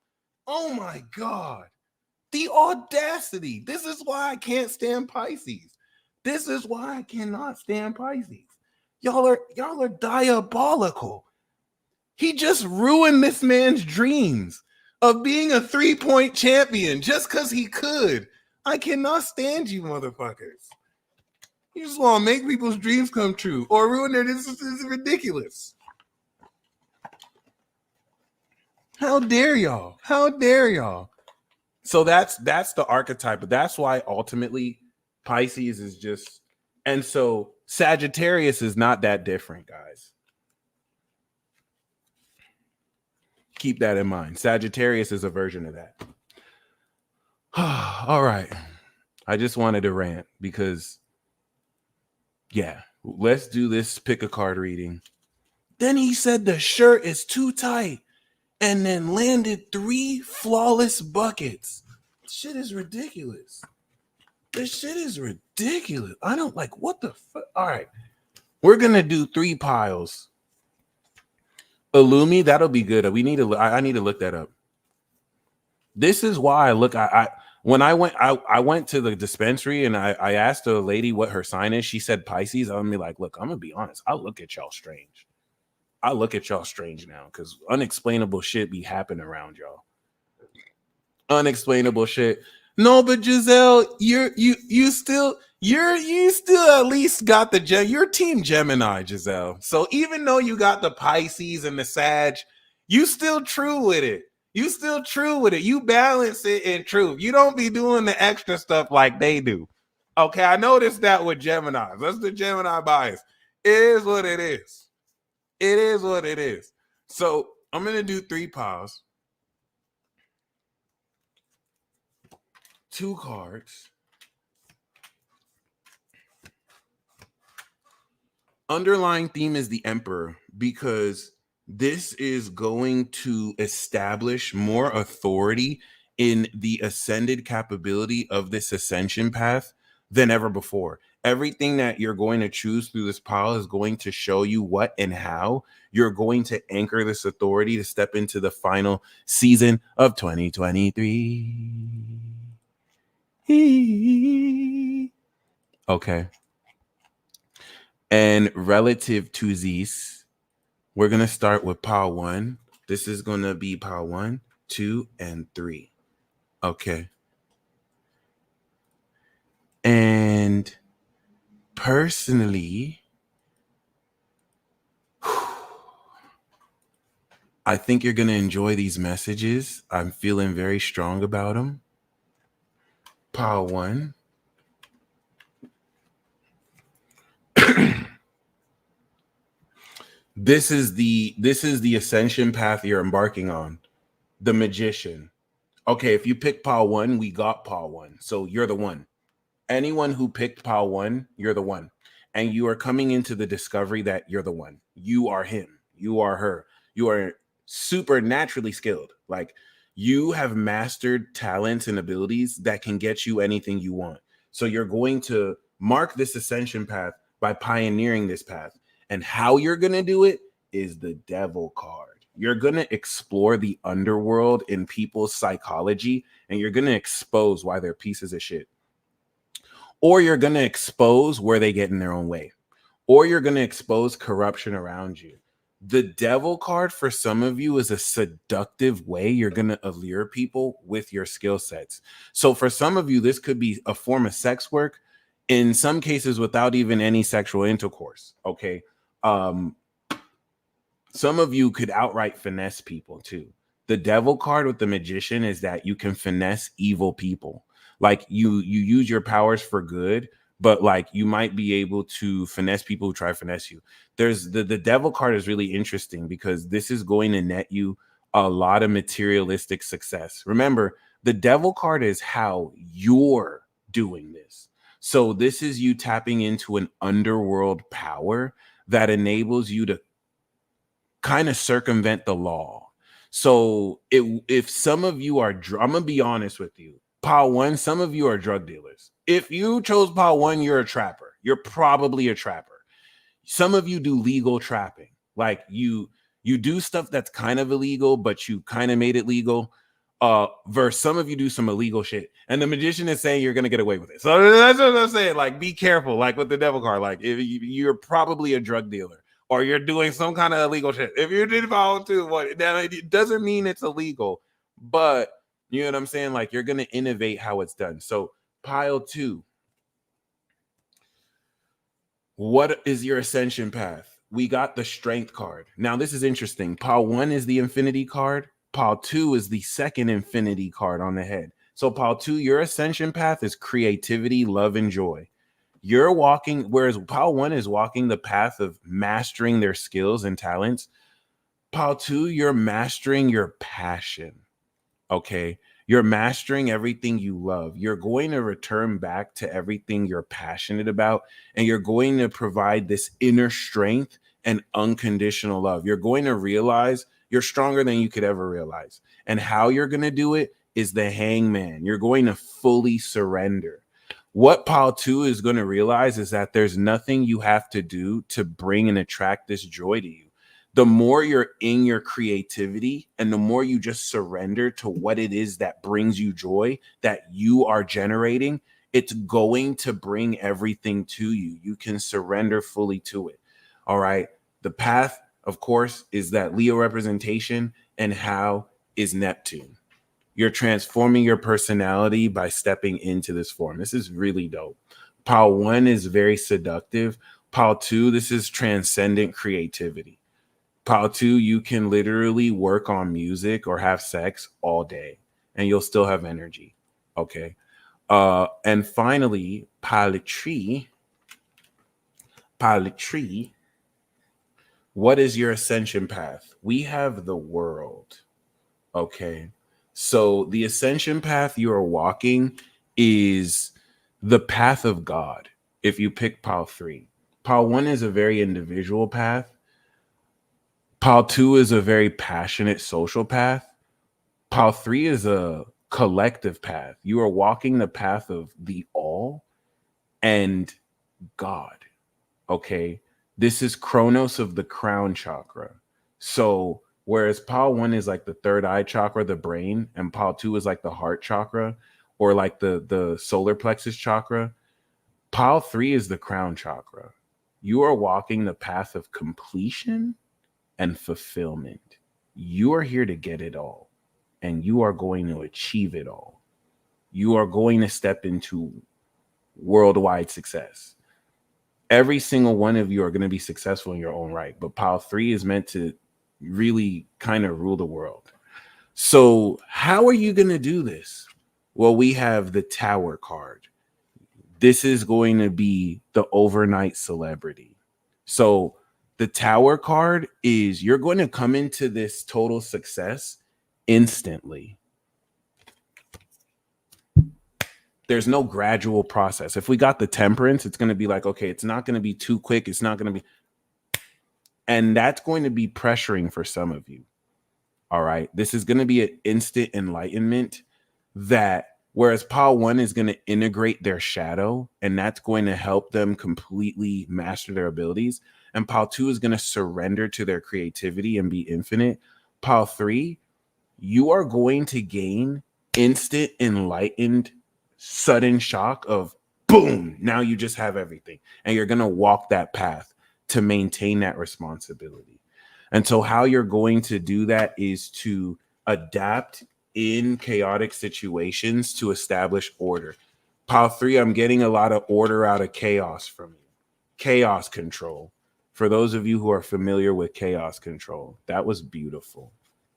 Oh my God. The audacity. This is why I can't stand Pisces. This is why I cannot stand Pisces. Y'all are diabolical. He just ruined this man's dreams of being a 3-point champion just because he could. I cannot stand you motherfuckers. You just want to make people's dreams come true or ruin their. This is ridiculous. How dare y'all? How dare y'all? So that's the archetype, but that's why ultimately Pisces is just, and so Sagittarius is not that different, guys. Keep that in mind. Sagittarius is a version of that. All right. I just wanted to rant because, yeah, let's do this pick a card reading. Then he said the shirt is too tight and then landed 3 flawless buckets. Shit is ridiculous. This shit is ridiculous. I don't like, what the fuck? All right. We're going to do 3 piles. Illumi, that'll be good. I need to look that up. This is why when I went to the dispensary and I asked a lady what her sign is. She said Pisces. I'm gonna be like, look, I'm gonna be honest. I look at y'all strange. I look at y'all strange now because unexplainable shit be happening around y'all. Unexplainable shit. No, but Giselle, you still at least got the you're team Gemini, Giselle. So even though you got the Pisces and the Sag, you still true with it. You balance it in truth. You don't be doing the extra stuff like they do. Okay, I noticed that with Gemini. That's the Gemini bias. It is what it is. It is what it is. So I'm gonna do 3 piles. 2 cards. Underlying theme is the Emperor because this is going to establish more authority in the ascended capability of this ascension path than ever before. Everything that you're going to choose through this pile is going to show you what and how you're going to anchor this authority to step into the final season of 2023. Okay. And relative to these, we're going to start with pile 1. This is going to be pile 1, 2, and 3. Okay. And personally, I think you're going to enjoy these messages. I'm feeling very strong about them. Pile 1. This is the ascension path you're embarking on. The Magician. Okay, if you pick pile 1, we got pile 1. So you're the one. Anyone who picked pile 1, you're the one. And you are coming into the discovery that you're the one. You are him. You are her. You are supernaturally skilled. Like, you have mastered talents and abilities that can get you anything you want. So you're going to mark this ascension path by pioneering this path. And how you're going to do it is the Devil card. You're going to explore the underworld in people's psychology, and you're going to expose why they're pieces of shit. Or you're going to expose where they get in their own way. Or you're going to expose corruption around you. The Devil card for some of you is a seductive way you're going to allure people with your skill sets. So for some of you, this could be a form of sex work, in some cases without even any sexual intercourse. Okay. Some of you could outright finesse people too. The Devil card with the Magician is that you can finesse evil people. Like you use your powers for good, but like you might be able to finesse people who try to finesse you. There's the devil card is really interesting because this is going to net you a lot of materialistic success. Remember, the devil card is how you're doing this. So this is you tapping into an underworld power that enables you to kind of circumvent the law. So if some of you are, I'm gonna be honest with you, pile one, some of you are drug dealers. If you chose pile one, you're a trapper. You're probably a trapper. Some of you do legal trapping, like you do stuff that's kind of illegal, but you kind of made it legal. Versus some of you do some illegal shit, and the magician is saying you're gonna get away with it. So that's what I'm saying. Like, be careful. Like with the devil card, like if you're probably a drug dealer or you're doing some kind of illegal shit. If you did follow too, what that it doesn't mean it's illegal, but you know what I'm saying. Like you're gonna innovate how it's done. So pile two. What is your ascension path? We got the strength card. Now, this is interesting. Pile one is the infinity card. Pile two is the second infinity card on the head. So pile two, your ascension path is creativity, love, and joy. You're walking, whereas pile one is walking the path of mastering their skills and talents. Pile two, you're mastering your passion. Okay. You're mastering everything you love. You're going to return back to everything you're passionate about, and you're going to provide this inner strength and unconditional love. You're going to realize you're stronger than you could ever realize. And how you're going to do it is the hangman. You're going to fully surrender. What pile two is going to realize is that there's nothing you have to do to bring and attract this joy to you. The more you're in your creativity and the more you just surrender to what it is that brings you joy, that you are generating, it's going to bring everything to you. You can surrender fully to it. All right. The path, of course, is that Leo representation, and how is Neptune. You're transforming your personality by stepping into this form. This is really dope. Pile one is very seductive. Pile two, this is transcendent creativity. Pile two, you can literally work on music or have sex all day and you'll still have energy. Okay. And finally, pile three. What is your ascension path? We have the world. Okay. So the ascension path you are walking is the path of God. If you pick pile three, pile one is a very individual path. Pile two is a very passionate social path. Pile three is a collective path. You are walking the path of the all and God. Okay. This is Chronos of the crown chakra. So whereas pile one is like the third eye chakra, the brain, and pile two is like the heart chakra or like the solar plexus chakra, pile three is the crown chakra. You are walking the path of completion and fulfillment. You are here to get it all, and you are going to achieve it all. You are going to step into worldwide success. Every single one of you are going to be successful in your own right, but pile three is meant to really kind of rule the world. So how are you going to do this? Well, we have the Tower card. This is going to be the overnight celebrity. So the Tower card is you're going to come into this total success instantly. There's no gradual process. If we got the Temperance, it's going to be like, okay, it's not going to be too quick. It's not going to be. And that's going to be pressuring for some of you. All right. This is going to be an instant enlightenment that whereas pile one is going to integrate their shadow, and that's going to help them completely master their abilities. And pile two is going to surrender to their creativity and be infinite. Pile three, you are going to gain instant enlightened, sudden shock of boom. Now you just have everything. And you're going to walk that path to maintain that responsibility. And so how you're going to do that is to adapt in chaotic situations to establish order. Pile three, I'm getting a lot of order out of chaos from you. Chaos control. For those of you who are familiar with chaos control, that was beautiful.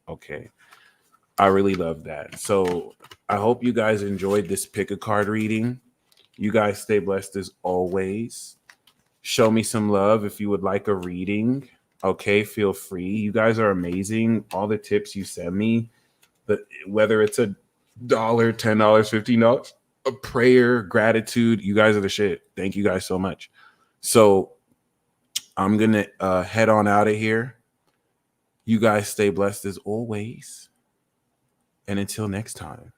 Okay. I really love that. So I hope you guys enjoyed this pick a card reading. You guys stay blessed as always. Show me some love if you would like a reading. Okay, feel free. You guys are amazing. All the tips you send me, whether it's $1, $10, $15, a prayer, gratitude, you guys are the shit. Thank you guys so much. So I'm gonna head on out of here. You guys stay blessed as always. And until next time.